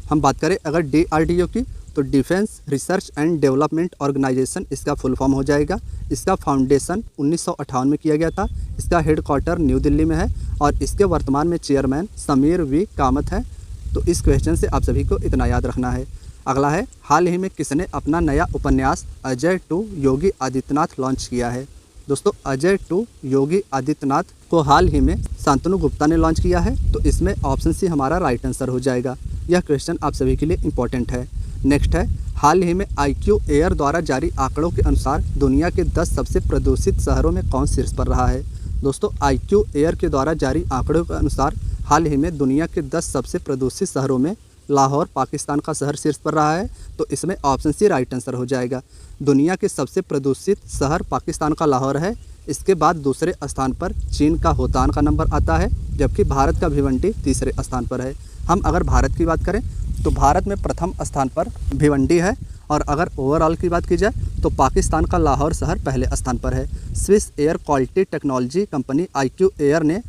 हम बात करें अगर DRDO की, तो Defence Research and Development Organisation इसका फुल फॉर्म हो जाएगा। इसका फाउंडेशन 1958 में किया गया था। इसका हेडक्वार्टर न्यू दिल्ली में है और इसके वर्तमान में चेयरमैन समीर वी कामत हैं। तो इस क्वेश्चन से आप सभी को इतना याद रखना है। अगला है, हाल ही में किसने अपना नया उपन्यास अजय टू योगी आदित्यनाथ लॉन्च किया है? दोस्तों अजय टू योगी आदित्यनाथ को हाल ही में शांतनु गुप्ता ने लॉन्च किया है, तो इसमें ऑप्शन सी हमारा राइट आंसर हो जाएगा। यह क्वेश्चन आप सभी के लिए इम्पोर्टेंट है। नेक्स्ट है, हाल ही में IQ एयर द्वारा जारी आंकड़ों के अनुसार दुनिया के 10 सबसे प्रदूषित शहरों में कौन शीर्ष पर रहा है? दोस्तों IQ एयर के द्वारा जारी आंकड़ों के अनुसार हाल ही में दुनिया के 10 सबसे प्रदूषित शहरों में लाहौर पाकिस्तान का शहर शीर्ष पर रहा है, तो इसमें ऑप्शन सी राइट आंसर हो जाएगा। दुनिया के सबसे प्रदूषित शहर पाकिस्तान का लाहौर है। इसके बाद दूसरे स्थान पर चीन का होतान का नंबर आता है, जबकि भारत का भिवंडी तीसरे स्थान पर है। हम अगर भारत की बात करें तो भारत में प्रथम स्थान पर भिवंडी है और अगर ओवरऑल की बात की जाए तो पाकिस्तान का लाहौर शहर पहले स्थान पर है। Swiss air quality technology company IQ air ने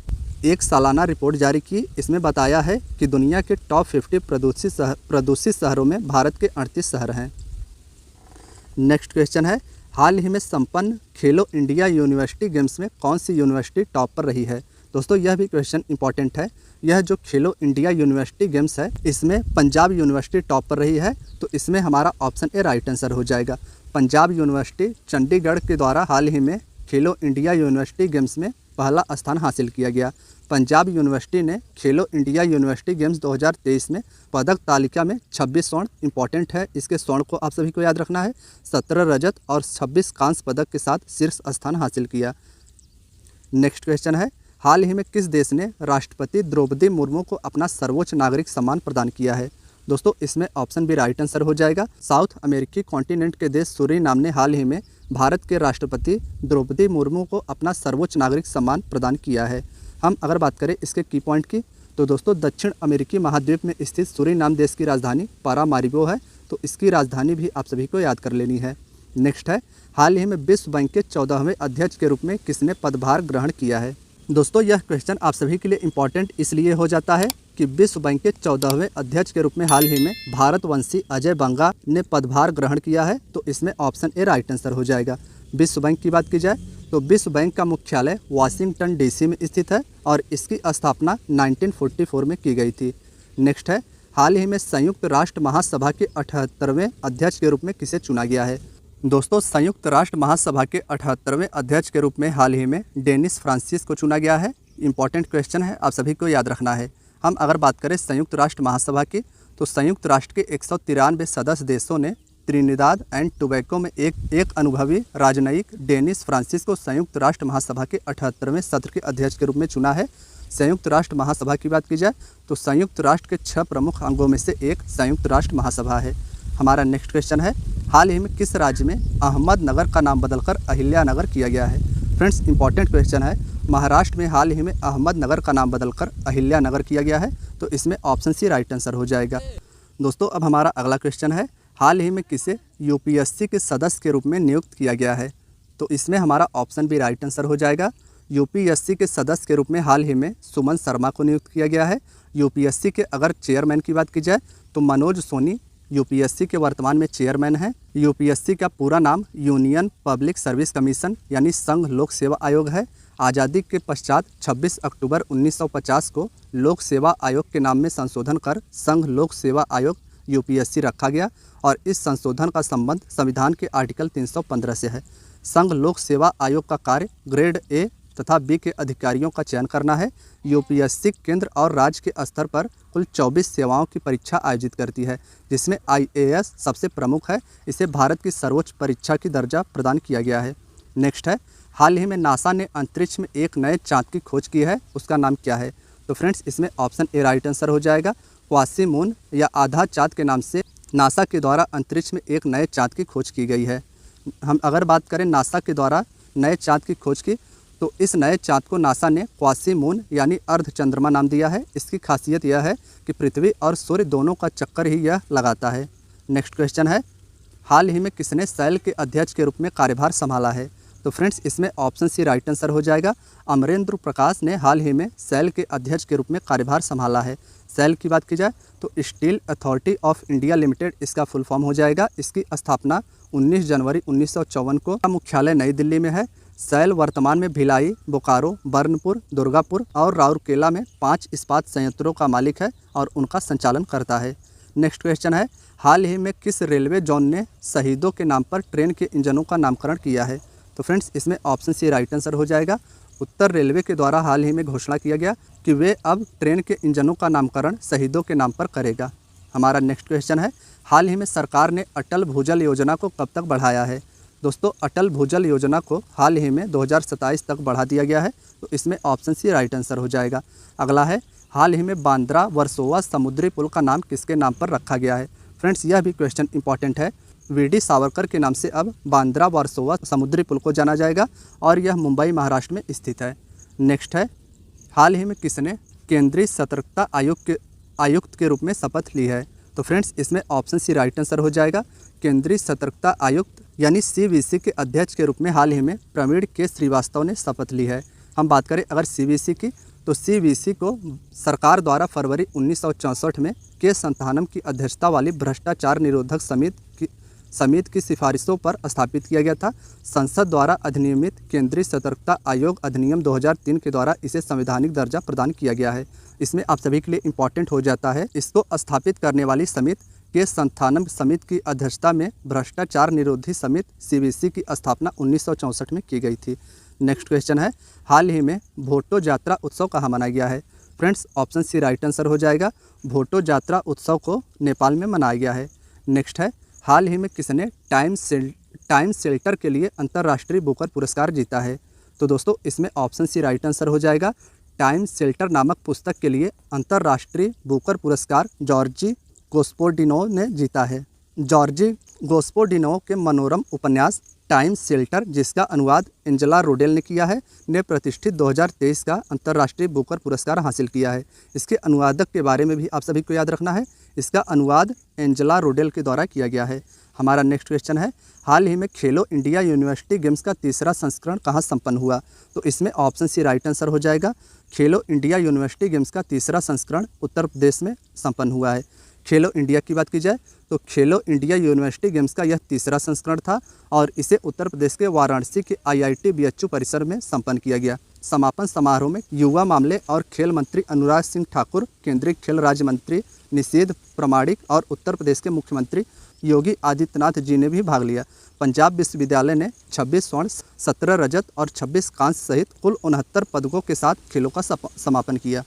एक सालाना रिपोर्ट जारी की। इसमें बताया है कि दुनिया के टॉप 50 प्रदूषित शहरों में भारत के 38 शहर हैं। नेक्स्ट क्वेश्चन है, हाल ही में संपन्न खेलो इंडिया यूनिवर्सिटी गेम्स में कौन सी यूनिवर्सिटी टॉप पर रही है? दोस्तों यह भी क्वेश्चन इंपॉर्टेंट है। यह जो खेलो इंडिया यूनिवर्सिटी गेम्स है इसमें पंजाब यूनिवर्सिटी टॉप पर रही है, तो इसमें हमारा ऑप्शन ए राइट आंसर हो जाएगा। पंजाब यूनिवर्सिटी चंडीगढ़ के द्वारा हाल ही में खेलो इंडिया यूनिवर्सिटी गेम्स में पहला स्थान हासिल किया गया। पंजाब यूनिवर्सिटी ने खेलो इंडिया यूनिवर्सिटी गेम्स 2023 में पदक तालिका में 26 स्वर्ण इंपॉर्टेंट है, इसके स्वर्ण को आप सभी को याद रखना है, 17 रजत और 26 कांस्य पदक के साथ शीर्ष स्थान हासिल किया। नेक्स्ट क्वेश्चन है, हाल ही में किस देश ने राष्ट्रपति द्रौपदी मुर्मू को अपना सर्वोच्च नागरिक सम्मान प्रदान किया है? दोस्तों इसमें ऑप्शन बी राइट आंसर हो जाएगा। साउथ अमेरिकी कॉन्टिनेंट के देश सूरीनाम ने हाल ही में भारत के राष्ट्रपति द्रौपदी मुर्मू को अपना सर्वोच्च नागरिक सम्मान प्रदान किया है। हम अगर बात करें इसके की पॉइंट की, तो दोस्तों दक्षिण अमेरिकी महाद्वीप में स्थित सूरीनाम देश की राजधानी पारामारिबो है, तो इसकी राजधानी भी आप सभी को याद कर लेनी है। नेक्स्ट है, हाल ही में विश्व बैंक के 14वें अध्यक्ष के रूप में किसने पदभार ग्रहण किया है? दोस्तों यह क्वेश्चन आप सभी के लिए इम्पॉर्टेंट इसलिए हो जाता है कि विश्व बैंक के 14वें अध्यक्ष के रूप में हाल ही में भारतवंशी अजय बंगा ने पदभार ग्रहण किया है, तो इसमें ऑप्शन ए राइट आंसर हो जाएगा। विश्व बैंक की बात की जाए तो विश्व बैंक का मुख्यालय वाशिंगटन DC में स्थित है और इसकी स्थापना 1944 में की गई थी। नेक्स्ट है, हाल ही में संयुक्त राष्ट्र महासभा के 78वें अध्यक्ष के रूप में किसे चुना गया है? दोस्तों संयुक्त राष्ट्र महासभा के 78वें अध्यक्ष के रूप में हाल ही में डेनिस फ्रांसिस को चुना गया है। इंपॉर्टेंट क्वेश्चन है, आप सभी को याद रखना है। हम अगर बात करें संयुक्त राष्ट्र महासभा की, तो संयुक्त राष्ट्र के 193 सदस्य देशों ने त्रिनिदाद एंड टोबैगो में एक अनुभवी राजनयिक डेनिस फ्रांसिस को संयुक्त राष्ट्र महासभा के 78वें सत्र के अध्यक्ष के रूप में चुना है। संयुक्त राष्ट्र महासभा की बात की जाए तो संयुक्त राष्ट्र के 6 प्रमुख अंगों में से एक संयुक्त राष्ट्र महासभा है। हमारा नेक्स्ट क्वेश्चन है, हाल ही में किस राज्य में अहमदनगर का नाम बदलकर अहिल्यानगर किया गया है? फ्रेंड्स इंपॉर्टेंट क्वेश्चन है। महाराष्ट्र में हाल ही में अहमदनगर का नाम बदलकर अहिल्यानगर किया गया है, तो इसमें ऑप्शन सी राइट आंसर हो जाएगा। दोस्तों अब हमारा अगला क्वेश्चन है, हाल ही में किसे UPSC के सदस्य के रूप में नियुक्त किया गया है? तो इसमें हमारा ऑप्शन बी राइट आंसर हो जाएगा। UPSC के सदस्य के रूप में हाल ही में सुमन शर्मा को नियुक्त किया गया है। UPSC के अगर चेयरमैन की बात की जाए तो मनोज सोनी UPSC के वर्तमान में चेयरमैन हैं। UPSC का पूरा नाम यूनियन पब्लिक सर्विस कमीशन यानी संघ लोक सेवा आयोग है। आज़ादी के पश्चात 26 अक्टूबर 1950 को लोक सेवा आयोग के नाम में संशोधन कर संघ लोक सेवा आयोग UPSC रखा गया और इस संशोधन का संबंध संविधान के आर्टिकल 315 से है। संघ लोक सेवा आयोग का कार्य ग्रेड A तथा B के अधिकारियों का चयन करना है। UPSC केंद्र और राज्य के स्तर पर कुल 24 सेवाओं की परीक्षा आयोजित करती है, जिसमें IAS सबसे प्रमुख है। इसे भारत की सर्वोच्च परीक्षा की दर्जा प्रदान किया गया है। नेक्स्ट है, हाल ही में नासा ने अंतरिक्ष में एक नए चांद की खोज की है, उसका नाम क्या है? तो फ्रेंड्स इसमें ऑप्शन ए राइट आंसर हो जाएगा। क्वासी मून या आधा चाँद के नाम से नासा के द्वारा अंतरिक्ष में एक नए चाँद की खोज की गई है। हम अगर बात करें नासा के द्वारा नए चाँद की खोज की, तो इस नए चाँद को नासा ने क्वासी मून यानी अर्ध चंद्रमा नाम दिया है। इसकी खासियत यह है कि पृथ्वी और सूर्य दोनों का चक्कर ही यह लगाता है। नेक्स्ट क्वेश्चन है, हाल ही में किसने सेल के अध्यक्ष के रूप में कार्यभार संभाला है? तो फ्रेंड्स इसमें ऑप्शन सी राइट आंसर हो जाएगा। अमरेंद्र प्रकाश ने हाल ही में सेल के अध्यक्ष के रूप में कार्यभार संभाला है। सेल की बात की जाए तो steel authority of India limited इसका फुल फॉर्म हो जाएगा। इसकी स्थापना 19 जनवरी 1954 को, मुख्यालय नई दिल्ली में है। सेल वर्तमान में भिलाई, बोकारो, बर्नपुर, दुर्गापुर और राउरकेला में 5 इस्पात संयंत्रों का मालिक है और उनका संचालन करता है। नेक्स्ट क्वेश्चन है, हाल ही में किस रेलवे जोन ने शहीदों के नाम पर ट्रेन के इंजनों का नामकरण किया है? तो फ्रेंड्स इसमें ऑप्शन सी राइट आंसर हो जाएगा। उत्तर रेलवे के द्वारा हाल ही में घोषणा किया गया कि वे अब ट्रेन के इंजनों का नामकरण शहीदों के नाम पर करेगा। हमारा नेक्स्ट क्वेश्चन है, हाल ही में सरकार ने अटल भूजल योजना को कब तक बढ़ाया है? दोस्तों अटल भूजल योजना को हाल ही में 2027 तक बढ़ा दिया गया है। तो इसमें ऑप्शन सी राइट आंसर हो जाएगा। अगला है, हाल ही में बांद्रा वर्सोवा समुद्री पुल का नाम किसके नाम पर रखा गया है? फ्रेंड्स यह भी क्वेश्चन इंपॉर्टेंट है। वीडी सावरकर के नाम से अब बांद्रा वर्सोवा समुद्री पुल को जाना जाएगा और यह मुंबई महाराष्ट्र में स्थित है। नेक्स्ट है, हाल ही में किसने केंद्रीय सतर्कता आयुक्त के रूप में शपथ ली है? तो फ्रेंड्स इसमें ऑप्शन सी राइट आंसर हो जाएगा। केंद्रीय सतर्कता आयुक्त यानी CVC के अध्यक्ष के रूप में हाल ही में प्रवीण के श्रीवास्तव ने शपथ ली है। हम बात करें अगर CVC की, तो CVC को सरकार द्वारा फरवरी 1964 में के संतानम की अध्यक्षता वाली भ्रष्टाचार निरोधक समिति की सिफारिशों पर स्थापित किया गया था। संसद द्वारा अधिनियमित केंद्रीय सतर्कता आयोग अधिनियम 2003 के द्वारा इसे संवैधानिक दर्जा प्रदान किया गया है। इसमें आप सभी के लिए इम्पॉर्टेंट हो जाता है, इसको स्थापित करने वाली समिति के संतानम समिति की अध्यक्षता में भ्रष्टाचार निरोधी समिति CVC की स्थापना 1964 में की गई थी। नेक्स्ट क्वेश्चन है, हाल ही में भोटो जात्रा उत्सव कहाँ मनाया गया है? Friends option C right answer हो जाएगा। भोटो जात्रा उत्सव को नेपाल में मनाया गया है। नेक्स्ट है, हाल ही में किसने टाइम शेल्टर के लिए अंतर्राष्ट्रीय बुकर पुरस्कार जीता है? तो दोस्तों इसमें ऑप्शन सी राइट आंसर हो जाएगा। टाइम शेल्टर नामक पुस्तक के लिए अंतर्राष्ट्रीय बुकर पुरस्कार जॉर्जी गोस्पोडिनो ने जीता है। जॉर्जी गोस्पोडिनो के मनोरम उपन्यास टाइम शेल्टर, जिसका अनुवाद एंजेला रोडेल ने किया है, ने प्रतिष्ठित 2023 का अंतर्राष्ट्रीय बुकर पुरस्कार हासिल किया है। इसके अनुवादक के बारे में भी आप सभी को याद रखना है। इसका अनुवाद एंजेला रोडेल के द्वारा किया गया है। हमारा नेक्स्ट क्वेश्चन है, हाल ही में खेलो इंडिया यूनिवर्सिटी गेम्स का तीसरा संस्करण कहाँ संपन्न हुआ? तो इसमें ऑप्शन सी राइट आंसर हो जाएगा। खेलो इंडिया यूनिवर्सिटी गेम्स का तीसरा संस्करण उत्तर प्रदेश में संपन्न हुआ है। खेलो इंडिया की बात की जाए तो खेलो इंडिया यूनिवर्सिटी गेम्स का यह तीसरा संस्करण था और इसे उत्तर प्रदेश के वाराणसी के IIT BHU परिसर में संपन्न किया गया। समापन समारोह में युवा मामले और खेल मंत्री अनुराग सिंह ठाकुर, केंद्रीय खेल राज्य मंत्री निषेध प्रमाणिक और उत्तर प्रदेश के मुख्यमंत्री योगी आदित्यनाथ जी ने भी भाग लिया। पंजाब विश्वविद्यालय ने 26 स्वर्ण, 17 रजत और 26 कांस्य सहित कुल 69 पदकों के साथ खेलों का समापन किया।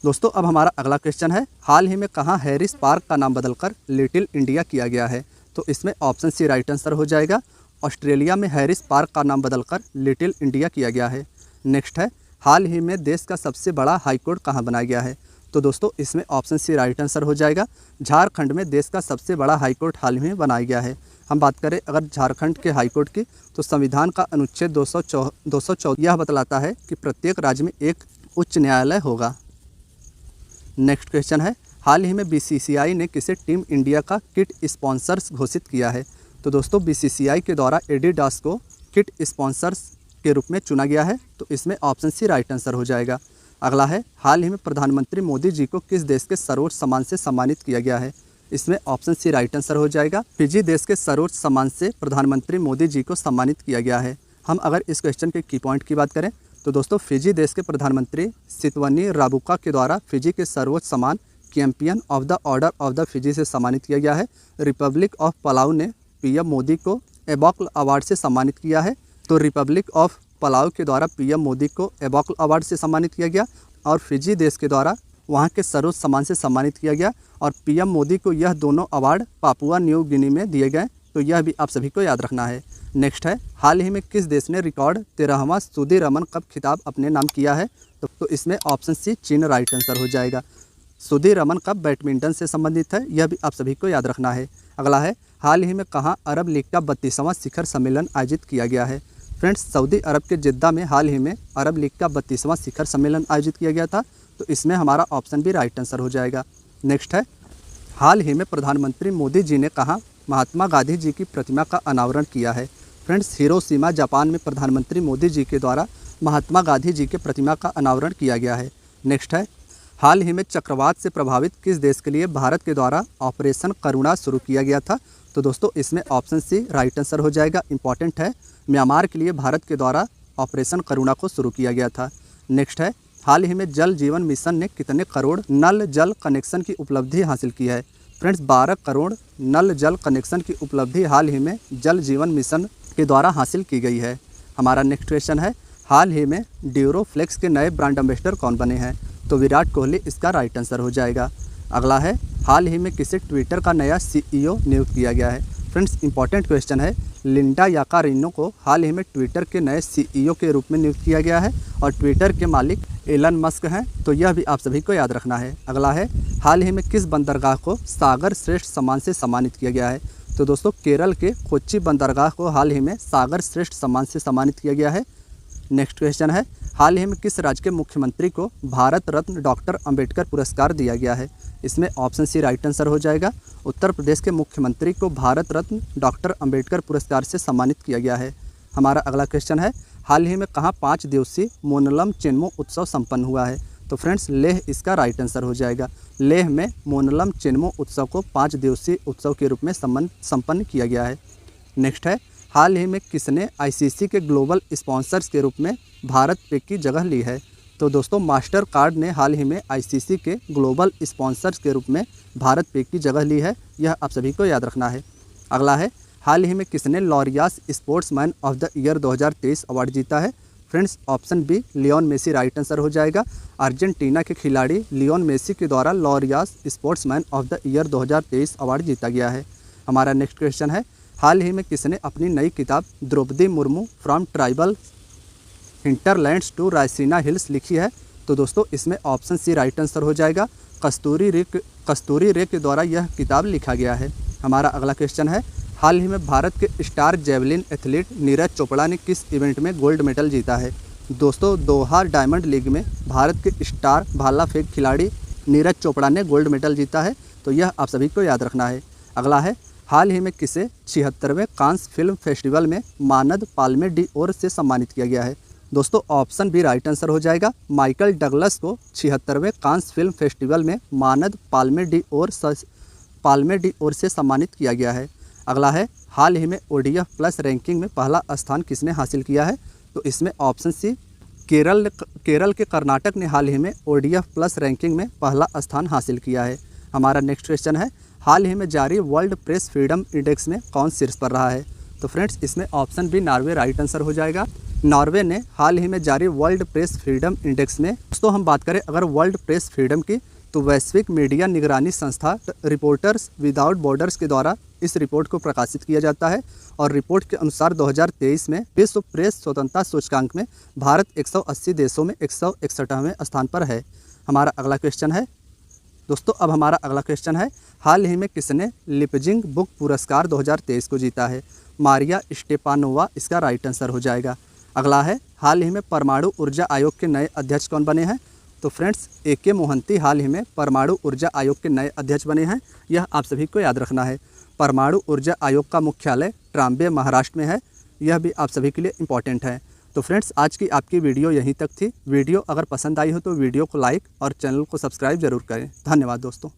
दोस्तों अब हमारा अगला क्वेश्चन है, हाल ही में कहाँ हैरिस पार्क का नाम बदलकर लिटिल इंडिया किया गया है? तो इसमें ऑप्शन सी राइट आंसर हो जाएगा। ऑस्ट्रेलिया में हैरिस पार्क का नाम बदलकर लिटिल इंडिया किया गया है। नेक्स्ट है, हाल ही में देश का सबसे बड़ा हाईकोर्ट कहाँ बनाया गया है? तो दोस्तों इसमें ऑप्शन सी राइट आंसर हो जाएगा। झारखंड में देश का सबसे बड़ा हाईकोर्ट हाल ही में बनाया गया है। हम बात करें अगर झारखंड के हाईकोर्ट की, तो संविधान का अनुच्छेद 214 यह बतलाता है कि प्रत्येक राज्य में एक उच्च न्यायालय होगा। नेक्स्ट क्वेश्चन है, हाल ही में BCCI ने किसे टीम इंडिया का किट स्पॉन्सर्स घोषित किया है? तो दोस्तों BCCI के द्वारा एडिडास को किट स्पॉन्सर्स के रूप में चुना गया है। तो इसमें ऑप्शन सी राइट आंसर हो जाएगा। अगला है, हाल ही में प्रधानमंत्री मोदी जी को किस देश के सर्वोच्च सम्मान से सम्मानित किया गया है? इसमें ऑप्शन सी राइट आंसर हो जाएगा। फिजी देश के सर्वोच्च सम्मान से प्रधानमंत्री मोदी जी को सम्मानित किया गया है। हम अगर इस क्वेश्चन के की पॉइंट की बात करें तो दोस्तों फिजी देश के प्रधानमंत्री सितवनी राबुका के द्वारा फिजी के सर्वोच्च सम्मान champion of the order of the Fiji से सम्मानित किया गया है। रिपब्लिक ऑफ पलाऊ ने PM मोदी को एबॉकल अवार्ड से सम्मानित किया है। तो रिपब्लिक ऑफ पलाऊ के द्वारा PM मोदी को एबॉकल अवार्ड से सम्मानित किया गया और फिजी देश के द्वारा वहाँ के सर्वोच्च सम्मान से सम्मानित किया गया और PM मोदी को यह दोनों अवार्ड पापुआ न्यू गिनी में दिए गए तो यह भी आप सभी को याद रखना है। नेक्स्ट है, हाल ही में किस देश ने रिकॉर्ड 13वां सुदीरमन कप खिताब अपने नाम किया है? तो इसमें ऑप्शन सी चीन राइट आंसर हो जाएगा। सुदीरमन कप बैडमिंटन से संबंधित है, यह भी आप सभी को याद रखना है। अगला है, हाल ही में कहाँ अरब लीग का 32वां शिखर सम्मेलन आयोजित किया गया है? फ्रेंड्स, सऊदी अरब के जिद्दा में हाल ही में अरब लीग का 32वां शिखर सम्मेलन आयोजित किया गया था, तो इसमें हमारा ऑप्शन भी राइट आंसर हो जाएगा। नेक्स्ट है, हाल ही में प्रधानमंत्री मोदी जी ने कहाँ महात्मा गांधी जी की प्रतिमा का अनावरण किया है? फ्रेंड्स, हिरोशिमा जापान में प्रधानमंत्री मोदी जी के द्वारा महात्मा गांधी जी के प्रतिमा का अनावरण किया गया है। नेक्स्ट है, हाल ही में चक्रवात से प्रभावित किस देश के लिए भारत के द्वारा ऑपरेशन करुणा शुरू किया गया था? तो दोस्तों इसमें ऑप्शन सी राइट आंसर हो जाएगा। इंपॉर्टेंट है, म्यांमार के लिए भारत के द्वारा ऑपरेशन करुणा को शुरू किया गया था। नेक्स्ट है, हाल ही में जल जीवन मिशन ने कितने करोड़ नल जल कनेक्शन की उपलब्धि हासिल की है? फ्रेंड्स, 12 करोड़ नल जल कनेक्शन की उपलब्धि हाल ही में जल जीवन मिशन के द्वारा हासिल की गई है। हमारा नेक्स्ट क्वेश्चन है, हाल ही में ड्यूरोफ्लेक्स के नए ब्रांड एम्बेसडर कौन बने हैं? तो विराट कोहली इसका राइट आंसर हो जाएगा। अगला है, हाल ही में किसे ट्विटर का नया CEO नियुक्त किया गया है? फ्रेंड्स, इंपॉर्टेंट क्वेश्चन है। लिंडा याकारिनो को हाल ही में ट्विटर के नए CEO के रूप में नियुक्त किया गया है और ट्विटर के मालिक एलन मस्क हैं, तो यह भी आप सभी को याद रखना है। अगला है, हाल ही में किस बंदरगाह को सागर श्रेष्ठ सम्मान से सम्मानित किया गया है? तो दोस्तों केरल के कोच्चि बंदरगाह को हाल ही में सागर श्रेष्ठ सम्मान से सम्मानित किया गया है। नेक्स्ट क्वेश्चन है, हाल ही में किस राज्य के मुख्यमंत्री को भारत रत्न डॉक्टर अंबेडकर पुरस्कार दिया गया है? इसमें ऑप्शन सी राइट आंसर हो जाएगा। उत्तर प्रदेश के मुख्यमंत्री को भारत रत्न डॉक्टर अंबेडकर पुरस्कार से सम्मानित किया गया है। हमारा अगला क्वेश्चन है, हाल ही में कहाँ 5 दिवसीय मोनलम चेन्मो उत्सव संपन्न हुआ है? तो फ्रेंड्स, लेह इसका राइट आंसर हो जाएगा। लेह में मोनलम चेन्मो उत्सव को 5 दिवसीय उत्सव के रूप में संपन्न किया गया है। नेक्स्ट है, हाल ही में किसने ICC के ग्लोबल स्पॉन्सर्स के रूप में भारत पे की जगह ली है? तो दोस्तों मास्टर कार्ड ने हाल ही में ICC के ग्लोबल स्पॉन्सर्स के रूप में भारत पे की जगह ली है, यह आप सभी को याद रखना है। अगला है, हाल ही में किसने Laureus sportsman of the year 2023 award जीता है? Friends, option B Lionel Messi right answer हो जाएगा। अर्जेंटीना के खिलाड़ी लियोन मेसी के द्वारा Laureus sportsman of the year 2023 award जीता गया है। हमारा नेक्स्ट क्वेश्चन है, हाल ही में किसने अपनी नई किताब Draupadi Murmu From Tribal Hinterlands to Raisina Hills लिखी है? तो दोस्तों इसमें ऑप्शन सी राइट आंसर हो जाएगा। कस्तूरी रे के द्वारा यह किताब लिखा गया है। हमारा अगला क्वेश्चन है, हाल ही में भारत के star javelin athlete Neeraj Chopra ने किस इवेंट में गोल्ड मेडल जीता है? दोस्तों दोहा डायमंड लीग में भारत के स्टार भाला फेंक खिलाड़ी नीरज चोपड़ा ने गोल्ड मेडल जीता है, तो यह आप सभी को याद रखना है। अगला है, हाल ही में किसे 76वें कांस फिल्म फेस्टिवल में मानद पाल्मे डी ओर से सम्मानित किया गया है? दोस्तों ऑप्शन भी राइट आंसर हो जाएगा। माइकल डगलस को 76वें कांस फिल्म फेस्टिवल में मानद पाल्मे डी ओर से सम्मानित किया गया है। अगला है, हाल ही में ODF प्लस रैंकिंग में पहला स्थान किसने हासिल किया है? तो इसमें ऑप्शन सी केरल के कर्नाटक ने हाल ही में ODF प्लस रैंकिंग में पहला स्थान हासिल किया है। हमारा नेक्स्ट क्वेश्चन है, हाल ही में जारी वर्ल्ड प्रेस फ्रीडम इंडेक्स में कौन शीर्ष पर रहा है? तो फ्रेंड्स इसमें option B Norway right answer हो जाएगा। नॉर्वे ने हाल ही में जारी वर्ल्ड प्रेस फ्रीडम इंडेक्स में, दोस्तों हम बात करें अगर वर्ल्ड प्रेस फ्रीडम की, तो वैश्विक मीडिया निगरानी संस्था रिपोर्टर्स विदाउट बॉर्डर्स के द्वारा इस रिपोर्ट को प्रकाशित किया जाता है और रिपोर्ट के अनुसार 2023 में विश्व प्रेस स्वतंत्रता सूचकांक में भारत 180 देशों में 161वें स्थान पर है। हमारा अगला क्वेश्चन है दोस्तों, अब हमारा अगला क्वेश्चन है, हाल ही में किसने लिपजिंग बुक पुरस्कार 2023 को जीता है? मारिया स्टेपानोवा इसका राइट आंसर हो जाएगा। अगला है, हाल ही में परमाणु ऊर्जा आयोग के नए अध्यक्ष कौन बने हैं? तो फ्रेंड्स AK मोहंती हाल ही में परमाणु ऊर्जा आयोग के नए अध्यक्ष बने हैं, यह आप सभी को याद रखना है। परमाणु ऊर्जा आयोग का मुख्यालय ट्राम्बे महाराष्ट्र में है, यह भी आप सभी के लिए इम्पॉर्टेंट है। तो फ्रेंड्स आज की आपकी वीडियो यहीं तक थी। वीडियो अगर पसंद आई हो तो वीडियो को लाइक और चैनल को सब्सक्राइब जरूर करें। धन्यवाद दोस्तों।